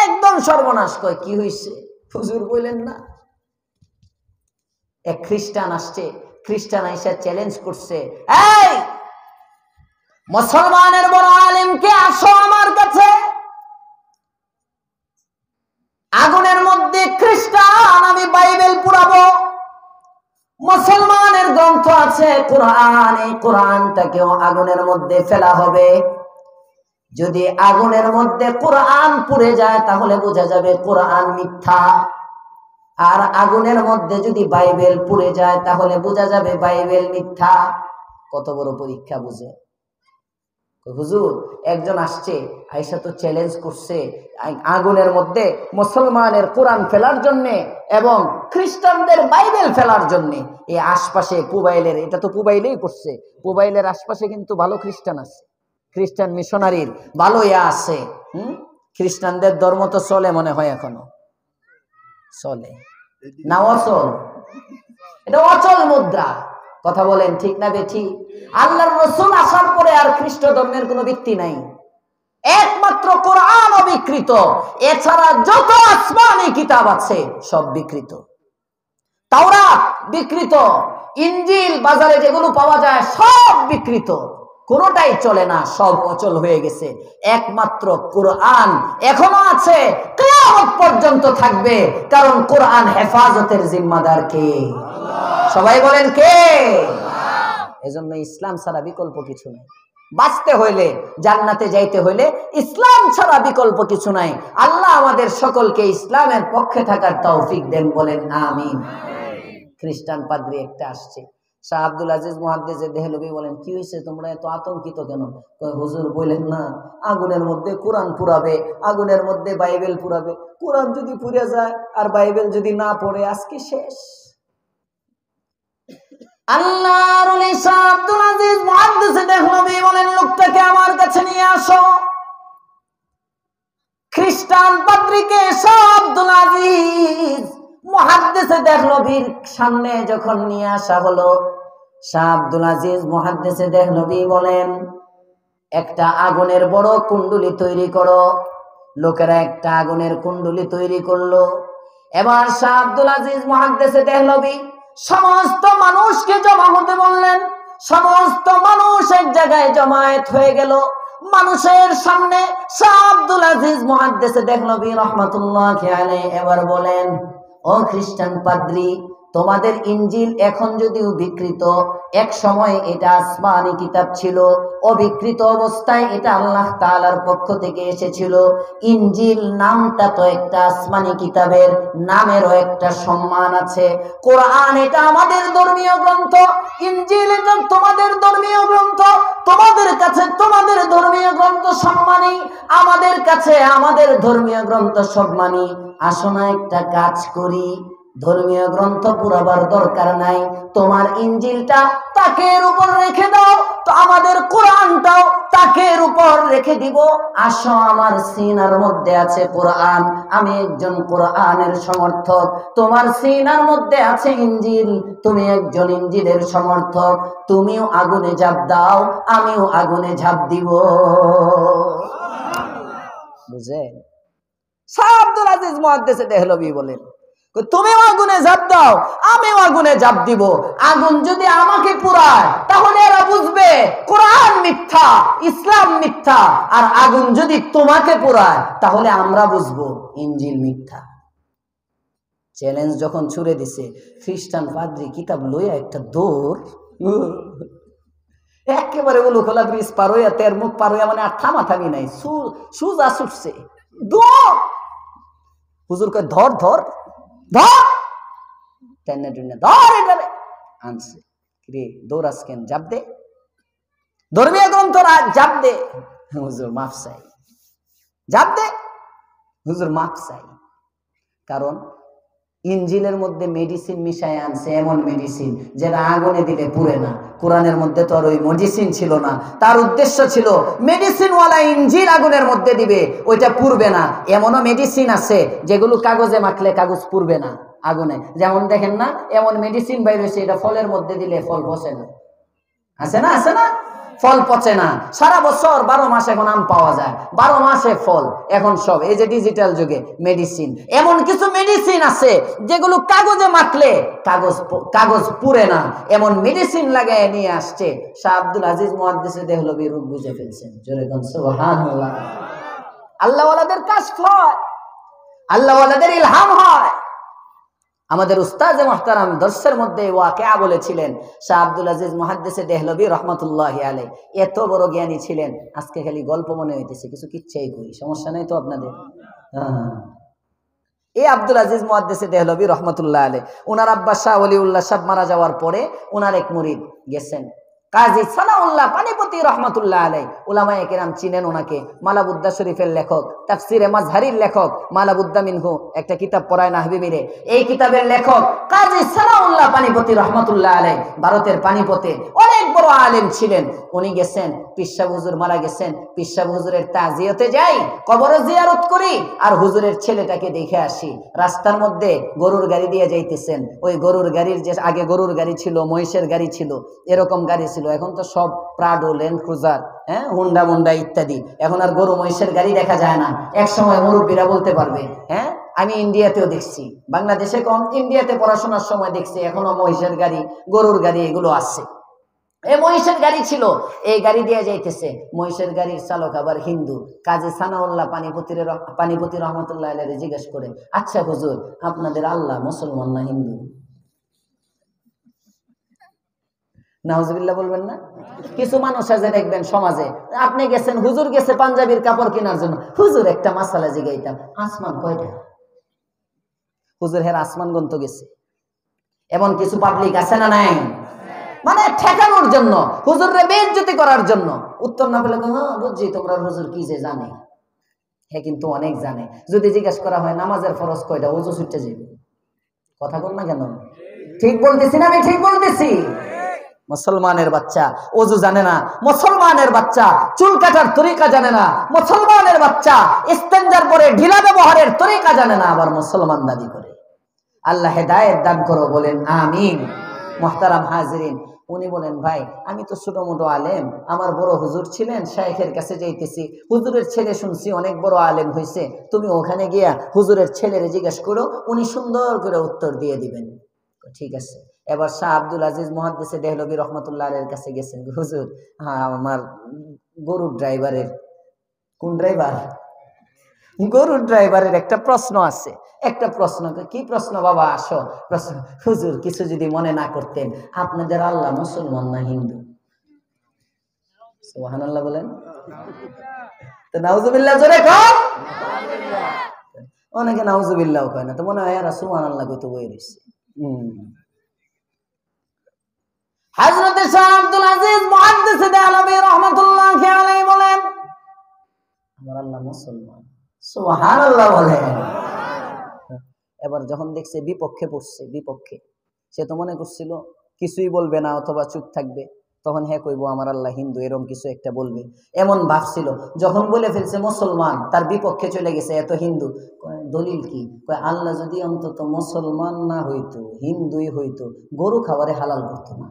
একদম সর্বনাশ। কয় কি হইছে? হুজুর বললেন না। এক খ্রিস্টান আসছে, খ্রিস্টান আইসা চ্যালেঞ্জ করছে, এই মুসলমানের বড় আলেম কে, আসো আমার কাছে। আগুনের মধ্যে খ্রিস্টান, আমি বাইবেল পুরাবো। মুসলমানের গ্রন্থ আছে কোরআন, এই কোরআনটাকেও আগুনের মধ্যে ফেলা হবে। যদি আগুনের মধ্যে কোরআন পুড়ে যায় তাহলে বোঝা যাবে কোরআন মিথ্যা, আর আগুনের মধ্যে যদি বাইবেল পুড়ে যায় তাহলে বোঝা যাবে বাইবেল মিথ্যা। কত বড় পরীক্ষা বুঝে? হুজুর একজন আসছে, আয়েশা তো চ্যালেঞ্জ করছে আগুনের মধ্যে মুসলমানের কোরআন ফেলার জন্য এবং খ্রিস্টানদের বাইবেল ফেলার জন্য। এই আশপাশে পুবাইলের, এটা তো পুবাইলেই পড়ছে, পুবাইলের আশপাশে কিন্তু ভালো খ্রিস্টান আছে, খ্রিস্টান মিশনারির ভালো ইয়া আছে। খ্রিস্টানদের ধর্ম তো চলে মনে হয়, এখনো চলে না? অচল, এটা অচল মুদ্রা। কথা বলেন ঠিক না বেঠিক? আল্লাহর রাসূল আসার পরে আর খ্রিস্ট ধর্মের কোনো ভিত্তি নাই, একমাত্র কোরআন অবিকৃত। এছাড়া যত আসমানী কিতাব আছে সব বিকৃত। তাওরাত বিকৃত, ইনজিল বাজারে যেগুলো পাওয়া যায় সব বিকৃত, কোনোটাই চলে না, সব অচল হয়ে গেছে। একমাত্র কোরআন এখনো আছে, কিয়ামত পর্যন্ত থাকবে, কারণ কোরআন হেফাজতের জিম্মাদার কে? সবাই বলেন কে? এজন্য ইসলাম ছাড়া বিকল্প কিছু নাই। বাঁচতে হইলে, জান্নাতে যাইতে হইলে ইসলাম ছাড়া বিকল্প কিছু নাই। আল্লাহ আমাদের সকলকে ইসলামের পক্ষে থাকার তৌফিক দেন, বলেন আমিন। খ্রিস্টান পাদ্রী একটা আসছে, শাহ আব্দুল আজিজ মুহাদ্দিস দেহলভী বলেন কি হয়েছে, তোমরা এত আতঙ্কিত কেন? হুজুর বলেন না আগুনের মধ্যে কোরআন পুরাবে, আগুনের মধ্যে বাইবেল পুরাবে। কোরআন যদি পুড়ে যায় আর বাইবেল যদি না পড়ে, আজকে শেষ। আল্লাহর ওলি শাহ আব্দুল আজিজ মুহাদ্দিস দেহলভী বলেন লোকটাকে আমার কাছে নিয়ে আসো। খ্রিস্টান পাদ্রীকে শাহ আব্দুল আজিজ মুহাদ্দিসে দেহলভীর সামনে যখন নিয়ে আসা হলো, শাহ আব্দুল আজিজ মুহাদ্দিসে দেহলভী বলেন, একটা আগুনের বড় কুণ্ডুলি তৈরি করো। লোকেরা একটা আগুনের কুণ্ডুলি তৈরি করলো। এবার শাহ আব্দুল আজিজ মুহাদ্দিসে দেহলভী সমস্ত মানুষকে জমা হতে বললেন। সমস্ত মানুষ এক জায়গায় জমায়েত হয়ে গেল। মানুষের সামনে শাহ আব্দুল আজিজ মুহাদ্দিসে দেহলভী রাহমাতুল্লাহি আলাইহি এবার বলেন, ও খ্রিস্টান পাদ্রী, তোমাদের ইনজিল এখন যদিও বিকৃত, এক সময় এটা আসমানি কিতাব ছিল, অবিকৃত অবস্থায় এটা আল্লাহ তাআলার পক্ষ থেকে এসেছিল। ইনজিল নামটা তো একটা আসমানি কিতাবের, নামেরও একটা সম্মান আছে। কোরআন এটা আমাদের ধর্মীয় গ্রন্থ, ইনজিল এটা তোমাদের ধর্মীয় গ্রন্থ। তোমাদের কাছে তোমাদের ধর্মীয় গ্রন্থ সম্মানী, আমাদের কাছে আমাদের ধর্মীয় গ্রন্থ সম্মানী। আসো না একটা কাজ করি, ধর্মীয় গ্রন্থ পুরাবার দরকার নাই, তোমার ইনজিলটা তাকের উপর রেখে দাও, তো আমাদের কোরআনটাও তাকের উপর রেখে দিব। আসো, আমার সিনার মধ্যে আছে কোরআন, আমি একজন কোরআনের সমর্থক, তোমার সিনার মধ্যে আছে ইনজিল, তুমি একজন ইনজিলের সমর্থক, তুমিও আগুনে ঝাঁপ দাও, আমিও আগুনে ঝাঁপ দিব। বুঝেন? শাহ আব্দুল আজিজ মুহাদ্দিসে দেহলভী বলেন, তুমিও আগুনে ঝাঁপ দাও, আমিও আগুনে ঝাঁপ দিব। আগুন যদি আমাকে পুরায় তাহলে এরা বুঝবে কোরআন মিথ্যা, ইসলাম মিথ্যা। আর আগুন যদি তোমাকে পুরায় তাহলে আমরা বুঝবো ইনজিল মিথ্যা। চ্যালেঞ্জ যখন ছুড়ে দিছে, খ্রিস্টান পাদ্রী কিতাব লইয়া একটা দৌড়, একেবারে উলুখোলা ব্রিজ পার হইয়া তের মুখ পার হইয়া, মানে আর থামাথামি নাই, সুজা ছুটছে দৌড়। হুজুর কয়, ধর ধর ধর, টেনে টেনে ধর, এটারে আনছে। রে দৌড়াস কেন? জাপ দে, ধর্মীয় গ্রন্থ জাপ দে। হুজুর মাফ চাই, জাপ দে, হুজুর মাফ চাই। কারণ ইনজিলের মধ্যে মেডিসিন মিশায় আনছে, এমন মেডিসিন যেটা আগুনে দিলে পুড়ে না। কোরআনের মধ্যে তো আর ওই মেডিসিন ছিল না, তার উদ্দেশ্য ছিল মেডিসিনওয়ালা ইনজিল আগুনের মধ্যে দিবে, ওইটা পুড়বে না। এমনও মেডিসিন আছে যেগুলো কাগজে মাখলে কাগজ পুড়বে না আগুনে, যেমন দেখেন না, এমন মেডিসিন বাইর হয়েছে, এটা ফলের মধ্যে দিলে ফল পচে না। আছে না? আছে না? ফল পচে না। সারা বছর 12 মাস এখন আম পাওয়া যায়, 12 মাসে ফল। এখন সব এই যে ডিজিটাল যুগে মেডিসিন, এমন কিছু মেডিসিন আছে যেগুলো কাগজে মাখলে কাগজ পুড়ে না, এমন মেডিসিন লাগায় নিয়ে আসছে। শাহ আব্দুল আজিজ মুহাদ্দিসে দেহলভী রূপ বুঝে ফেলছেন। জোরে কোন সুবহানাল্লাহ। আল্লাহ ওয়ালাদের কাশফ হয়, আল্লাহ ওয়ালাদের ইলহাম হয়। আমাদের উস্তাদ মুহতারাম দর্শের মধ্যে ওয়াকিয়া বলেছিলেন, শাহ আব্দুল আজিজ মুহাদ্দিসে দেহলভী রাহমাতুল্লাহি আলাইহি এত বড় জ্ঞানী ছিলেন। আজকে খালি গল্প মনে হইতেছে, কিছু কিচ্ছাই কই, সমস্যা নাই তো আপনাদের? এই আব্দুল আজিজ মুহাদ্দিসে দেহলভী রাহমাতুল্লাহি আলাইহি, ওনার আব্বা শাহ ওলিউল্লাহ সাহেব মারা যাওয়ার পরে ওনার এক মুরিদ গেছেন, কাজী সানাউল্লাহ পানিপতি রহমাতুল্লাহ আলাইহি। উলামায়ে কেরাম চিনেন ওনাকে, মালাবুদ্দা শরীফের লেখক, তাফসিরে মাজহারির লেখক, মালাবুদ্দা মিনহু একটা কিতাব পড়ায় না হাবিবিরে, এই কিতাবের লেখক কাজী সানাউল্লাহ পানিপতি রহমাতুল্লাহ আলাইহি। ভারতের পানিপতে অনেক বড় আলেম ছিলেন। উনি গেছেন, পীর সাহেব হুজুর মারা গেছেন, পীর সাহেব হুজুরের তাজিয়াতে যাই, কবরে জিয়ারত করি, আর হুজুরের ছেলেটাকে দেখে আসি। রাস্তার মধ্যে গরুর গাড়ি দিয়ে যাইতেছেন, ওই গরুর গাড়ির যে আগে গরুর গাড়ি ছিল, মহিষের গাড়ি ছিল, এরকম গাড়ি ছিল। এখন তো সব Prado, land cruiser, Honda Munda ইত্যাদি, এখন আর গরু মহিষের গাড়ি দেখা যায় না। এক সময় মুরব্বীরা বলতে পারবে, আমি ইন্ডিয়াতেও দেখছি, বাংলাদেশে কম, ইন্ডিয়াতে পড়াশোনার সময় দেখছি, এখনো মহিষের গাড়ি, গরুর গাড়ি এগুলো আছে। এই মহিষের গাড়ি ছিল, এই গাড়ি দিয়ে যাইতেছে। মহিষের গাড়ির চালক আবার হিন্দু। কাজী সানাউল্লাহ পানিপতি রহমতুল্লাহ আলাইহি জিজ্ঞেস করে, আচ্ছা হুজুর, আপনাদের আল্লাহ মুসলমান না হিন্দু? নাউজুবিল্লাহ বলবেন না? কিছু মানুষ আছে দেখবেন সমাজে, আপনি গেছেন, হুজুর গেছে পাঞ্জাবির কাপড় কেনার জন্য, হুজুর একটা মাসালা জিগাইতাম, আসমান কয়টা? হুজুর হের আসমান গন্ত গেছে। এমন কিছু পাবলিক আছে না নাই? মানে ঠেকানোর জন্য, হুজুররে বেইজ্জতি করার জন্য। উত্তর না পেলে, হ্যাঁ বুঝছি তোমরা হুজুর কি যে জানে। হ্যাঁ, কিন্তু অনেক জানে। যদি জিজ্ঞেস করা হয় নামাজের ফরজ কয়টা, ওযু ছুটে যাবে। কথা বল না কেন? ঠিক বলতেছি না? আমি ঠিক বলতেছি? মুসলমানের বাচ্চা ওযু জানে না, মুসলমানের বাচ্চা চুল কাটার তরিকা জানে না, মুসলমানের বাচ্চা ইস্তেঞ্জার পরে ঢিলা ব্যবহারের তরিকা জানে না, আবার মুসলমান দাবি করে। আল্লাহ হেদায়েত দান করো, বলেন আমিন। মুহতারাম হাজিরিন, উনি বলেন ভাই আমি তো ছোট মোটো আলেম, আমার বড় হুজুর ছিলেন, শাইখের কাছে যাইতেছি, হুজুরের ছেলে শুনছি অনেক বড় আলেম হয়েছে, তুমি ওখানে গিয়া হুজুরের ছেলেরে জিজ্ঞেস করো, উনি সুন্দর করে উত্তর দিয়ে দিবেন। ঠিক আছে। এবার শাহ আব্দুল আজিজ মুহাদ্দিসে দেহলভী রহমাতুল্লাহ আলাইহির কাছে গেছেন, হুজুর হ্যাঁ আমার গরুর ড্রাইভারের, কোন ড্রাইভার? গরুর ড্রাইভারের একটা প্রশ্ন আছে। একটা প্রশ্ন। কি প্রশ্ন বাবা? আসো। প্রশ্ন, হুজুর কিছু যদি মনে না করতেন, আপনাদের আল্লাহ মুসলমান না হিন্দু? সুবহানাল্লাহ বলেন তো, নাউজুবিল্লাহ জোরে কর। অনেকে নাউজুবিল্লাহ কয় না, তো মনে হয় এরা সুবহানাল্লাহ কইতে বই রইছে। হযরত শাহ আব্দুল আজিজ মুহাদ্দিস দেহলভী রাহমাতুল্লাহি আলাইহি বলেন আমার আল্লাহ মুসলমান। সুবহানাল্লাহ বলেন। এবার যখন দেখছে বিপক্ষে পড়ছে, বিপক্ষে, সে তো মনে করছিল কিছুই বলবে না অথবা চুপ থাকবে, তখন হ্যাঁ কইবো আমার আল্লাহ হিন্দু, এরকম কিছু একটা বলবে এমন ভাবছিল। যখন বলে ফেলছে মুসলমান, তার বিপক্ষে চলে গেছে, এত হিন্দু। দলিল কি? কয় আল্লাহ যদি অন্তত মুসলমান না হইতো, হিন্দুই হইতো, গরু খাবারে হালাল করতো না।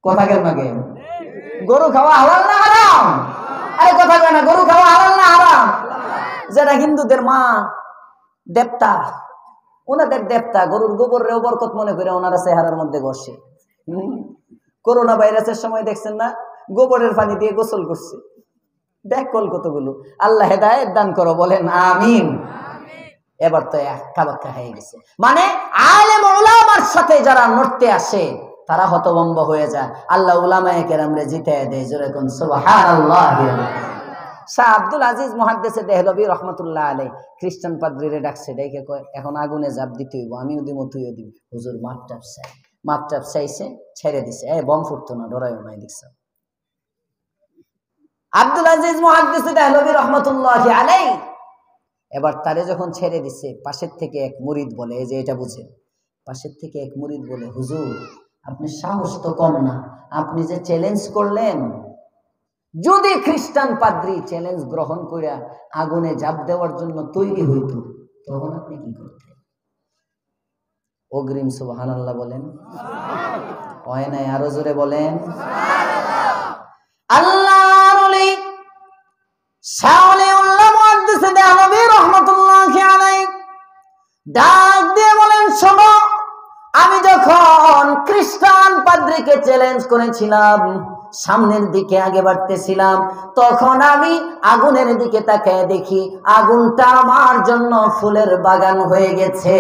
কথা কেন লাগে? গরু খাওয়া হালাল না হারাম? আরে কথা কেন, গরু খাওয়া হালাল না হারাম? যারা হিন্দুদের মা দেবতা, ওনাদের দেবতা গরুর গোবরেও বরকত মনে করে ওনারা চেহারার মধ্যে বসে। করোনা ভাইরাসের সময় দেখছেন না, গোবরের পানি দিয়ে গোসল করছে। দেখ কল কতগুলো। আল্লাহ হেদায়েত দান করো, বলেন আমিন। এবার তো একা বাক্কা হয়ে গেছে। মানে আলেম উলামার সাথে যারা নড়তে আসে তারা হতভম্ব হয়ে যায়। আল্লাহ উলামায়ে কেরামরে জিতায়ে দেয়, জোরে কোন সুবহানাল্লাহ। শাহ আব্দুল আজিজ মুহাদ্দিস দেহলভী রাহমাতুল্লাহ আলাইহি খ্রিস্টান পাদ্রীরে ডাকছে, ডাইকে কয় এখন আগুনে জাপ দিতে হইব, আমিও দিব তুইও দিবি। হুজুর মাপটাপ চাই, মাপটাপ চাইছে, ছেড়ে দিছে। বম ফুটতো না, ডরাইও নাই। দেখছ আব্দুল আজিজ মুহাদ্দিস দেহলভী রাহমাতুল্লাহি আলাইহি, এবার তারে যখন ছেড়ে দিছে, পাশের থেকে এক মুরিদ বলে, এই যে এটা বুঝেন, পাশের থেকে এক মুরিদ বলে হুজুর আপনি সাহস তো কম না, আপনি যে চ্যালেঞ্জ করলেন, যদি খ্রিস্টান পাদ্রী চ্যালেঞ্জ গ্রহণ করে আগুনে ঝাঁপ দেওয়ার জন্য তৈরি হইত, তখন আপনি কি করতেন? অগ্রিম সুবহানাল্লাহ বলেন। হয় নাই? আরো জোরে বলেন। আল্লাহর ওলি শাহ ওলিউল্লাহ মুহাদ্দিস দেহলভী রাহমাতুল্লাহি আলাইহি ডাক দিয়ে বলেন, শোনো, আমি যখন খ্রিস্টান পাদ্রীকে চ্যালেঞ্জ করেছিলাম, সামনের দিকে আগে বাড়তেছিলাম, তখন আমি আগুনের দিকে তাকায় দেখি আগুনটা আমার জন্য ফুলের বাগান হয়ে গেছে।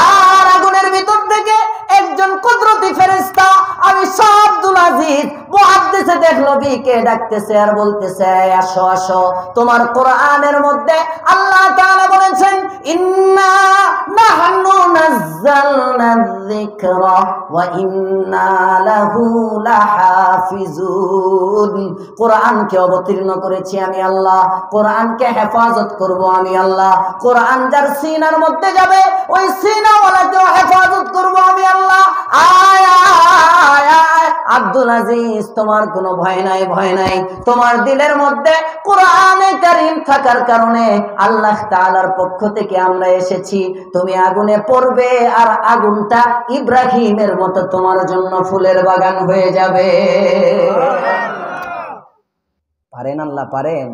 আর আগুনের ভিতর থেকে একজন কুদরতি ফেরেশতা আমি শাহ আব্দুল আজিজ মুহাদ্দিস দেহলভীকে ডাকতেছে আর বলতেছে, আসো আসো, তোমার কোরআনের মধ্যে আল্লাহ তাআলা বলেছেন ইন্না নাহনু নাযালনা যিকরা ওয়া ইন্না লাহু লাহাফিজুন। কোরআনকে অবতীর্ণ করেছি আমি আল্লাহ, কোরআনকে হেফাজত করব আমি আল্লাহ। কোরআন যার সিনার মধ্যে যাবে, ওই সিনাওয়ালাকেও হেফাজত করব আমি আল্লাহ। আয় আয় আয় আব্দুল আজিজ, তোমার কোনো ভয় নাই, ভয় নাই। তোমার দিলের মধ্যে কোরআনে কারীম থাকার কারণে আল্লাহ তাআলার পক্ষ থেকে আমরা এসেছি। তুমি আগুনে পড়বে আর আগুনটা ইব্রাহিমের মতো তোমার জন্য ফুলের বাগান হয়ে যাবে। পারেন আল্লাহ, পারেন।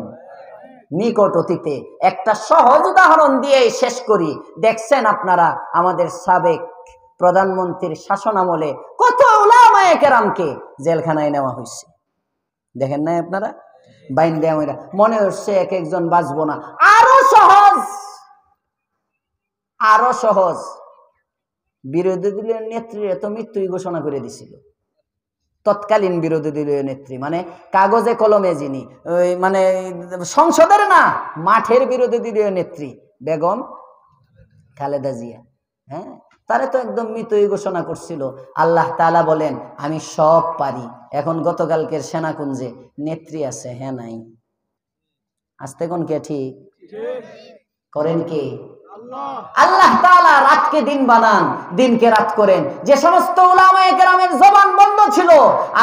নিকট অতীতে একটা সহজ উদাহরণ দিয়ে শেষ করি। দেখছেন আপনারা আমাদের সাবেক প্রধানমন্ত্রীর শাসনামলে কত উলামায়ে কেরামকে জেলখানায় নেওয়া হয়েছে, দেখেন নাই আপনারা? বাইন দেয়া মনে হচ্ছে এক একজন বাঁচবো না। আরো সহজ, আরো সহজ, বিরোধী দলীয় নেত্রী এত মৃত্যুই ঘোষণা করে দিছিল। তৎকালীন বিরোধী দলীয় নেত্রী, মানে কাগজে কলমে যিনি, ওই মানে সংসদের না, মাঠের বিরোধী দলীয় নেত্রী বেগম খালেদা জিয়া, হ্যাঁ, তারে তো একদম মৃতই ঘোষণা করছিল। আল্লাহ তাআলা বলেন আমি সব পারি। এখন গতকালকের সেনাকুঞ্জে নেত্রী আছে, হ্যাঁ নাই? আসতে কোন কে ঠিক করেন কে? আল্লাহ তাআলা রাতকে দিন বানান, দিনকে রাত করেন। যে সমস্ত উলামায়ে কেরামের জবান বন্ধ ছিল,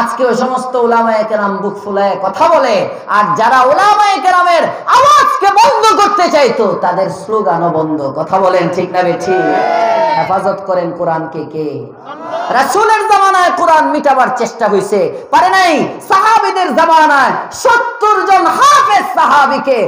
আজকে ওই সমস্ত উলামায়ে কেরাম বুক ফুলায় কথা বলে। আর যারা উলামায়ে কেরামের আওয়াজকে বন্ধ করতে করতে চাইতো তাদের স্লোগানও বন্ধ। কথা বলেন ঠিক না বেঠিক? হেফাজত করেন কোরআনকে কে? রাসূলের জামানায় কোরআন মিটাবার চেষ্টা হয়েছে, পারে নাই। সাহাবীদের জামানায় 70 জন হাফেজ সাহাবীকে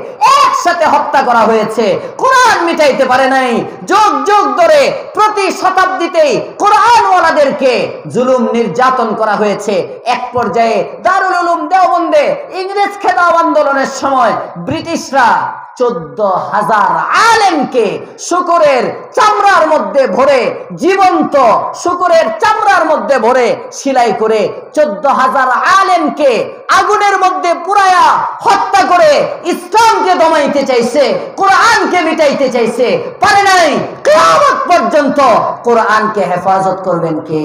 একসাথে হত্যা করা হয়েছে, কোরআন মিটাইতে পারে নাই। যুগ যুগ ধরে প্রতি শতাব্দীতেই কোরআনওয়ালাদেরকে জুলুম নির্যাতন করা হয়েছে। এক পর্যায়ে দারুল উলুম দেওবন্দে ইংরেজ খেলাফ আন্দোলনের সময় ব্রিটিশরা 14,000 আলেমকে শূকরের চামড়ার মধ্যে ভরে, জীবন্ত শূকরের চামড়ার মধ্যে ভরে সেলাই করে 14,000 আলেমকে আগুনের মধ্যে পুরায়া হত্যা করে ইসলামকে দমাইতে চাইছে, কোরআনকে মিটাইতে চাইছে, পারে নাই। কিয়ামত পর্যন্ত কোরআনকে হেফাজত করবেন কে?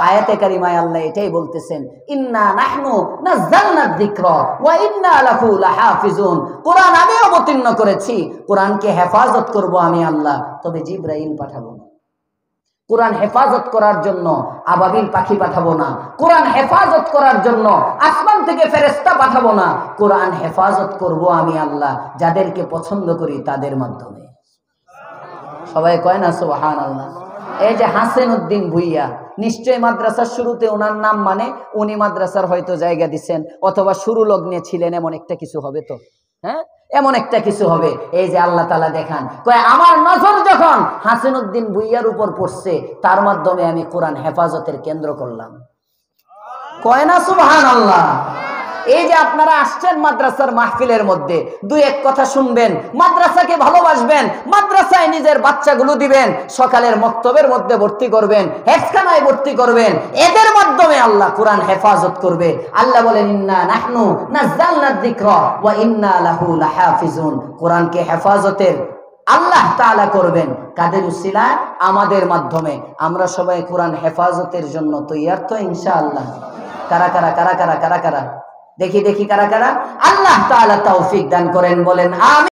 আয়াতে কারিমায় আল্লাহ এটাই বলতেছেন, ইন্না নাহনু নাযালনা যিকরা ওয়া ইন্না লাহু লাহাফিজুন। কোরআন আমি অবতীর্ণ করেছি, কোরআনকে হেফাজত করব আমি আল্লাহ, তবে জিবরাইল পাঠাবো না। কোরআন হেফাজত করার জন্য আবাবিল পাখি পাঠাবো না। কোরআন হেফাজত করার জন্য আসমান থেকে ফেরেশতা পাঠাবো না। কোরআন হেফাজত করব আমি আল্লাহ, যাদেরকে পছন্দ করি তাদের মাধ্যমে। সবাই কয় না সুবহানাল্লাহ? এই যে হাসেন উদ্দিন ভুইয়া, নিশ্চয় মাদ্রাসার শুরুতে ওনার নাম মানে উনি মাদ্রাসার হয়তো জায়গা দিচ্ছেন, অথবা শুরু লগ্নে ছিলেন, এমন একটা কিছু হবে তো। হ্যাঁ, এমন একটা কিছু হবে। এই যে আল্লাহ তাআলা দেখান, কয় আমার নজর যখন হাসেন উদ্দিন ভুইয়ার উপর পড়ছে, তার মাধ্যমে আমি কোরআন হেফাজতের কেন্দ্র করলাম। কয় না সুবহানাল্লাহ? এই যে আপনারা আসছেন মাদ্রাসার মাহফিলের মধ্যে, দুই এক কথা শুনবেন, মাদ্রাসাকে ভালোবাসবেন, মাদ্রাসায় নিজের বাচ্চাগুলো দিবেন, সকালের মক্তবের মধ্যে ভর্তি করবেন, হেফখানায় ভর্তি করবেন, এদের মাধ্যমে আল্লাহ কোরআন হেফাজত করবে। আল্লাহ বলেন, ইন্না নাহনু নাযালনা যিকরা ওয়া ইন্না লাহু লাহাফিজুন। কোরআনকে হেফাজতের আল্লাহ তাআলা করবেন কাদের উসিলায়? আমাদের মাধ্যমে। আমরা সবাই কোরআন হেফাজতের জন্য তৈয়ার তো ইনশাআল্লাহ? কারা কারা কারা কারা কারা কারা দেখি দেখি কারা কারা? আল্লাহ তাআলা তৌফিক দান করেন, বলেন আমিন।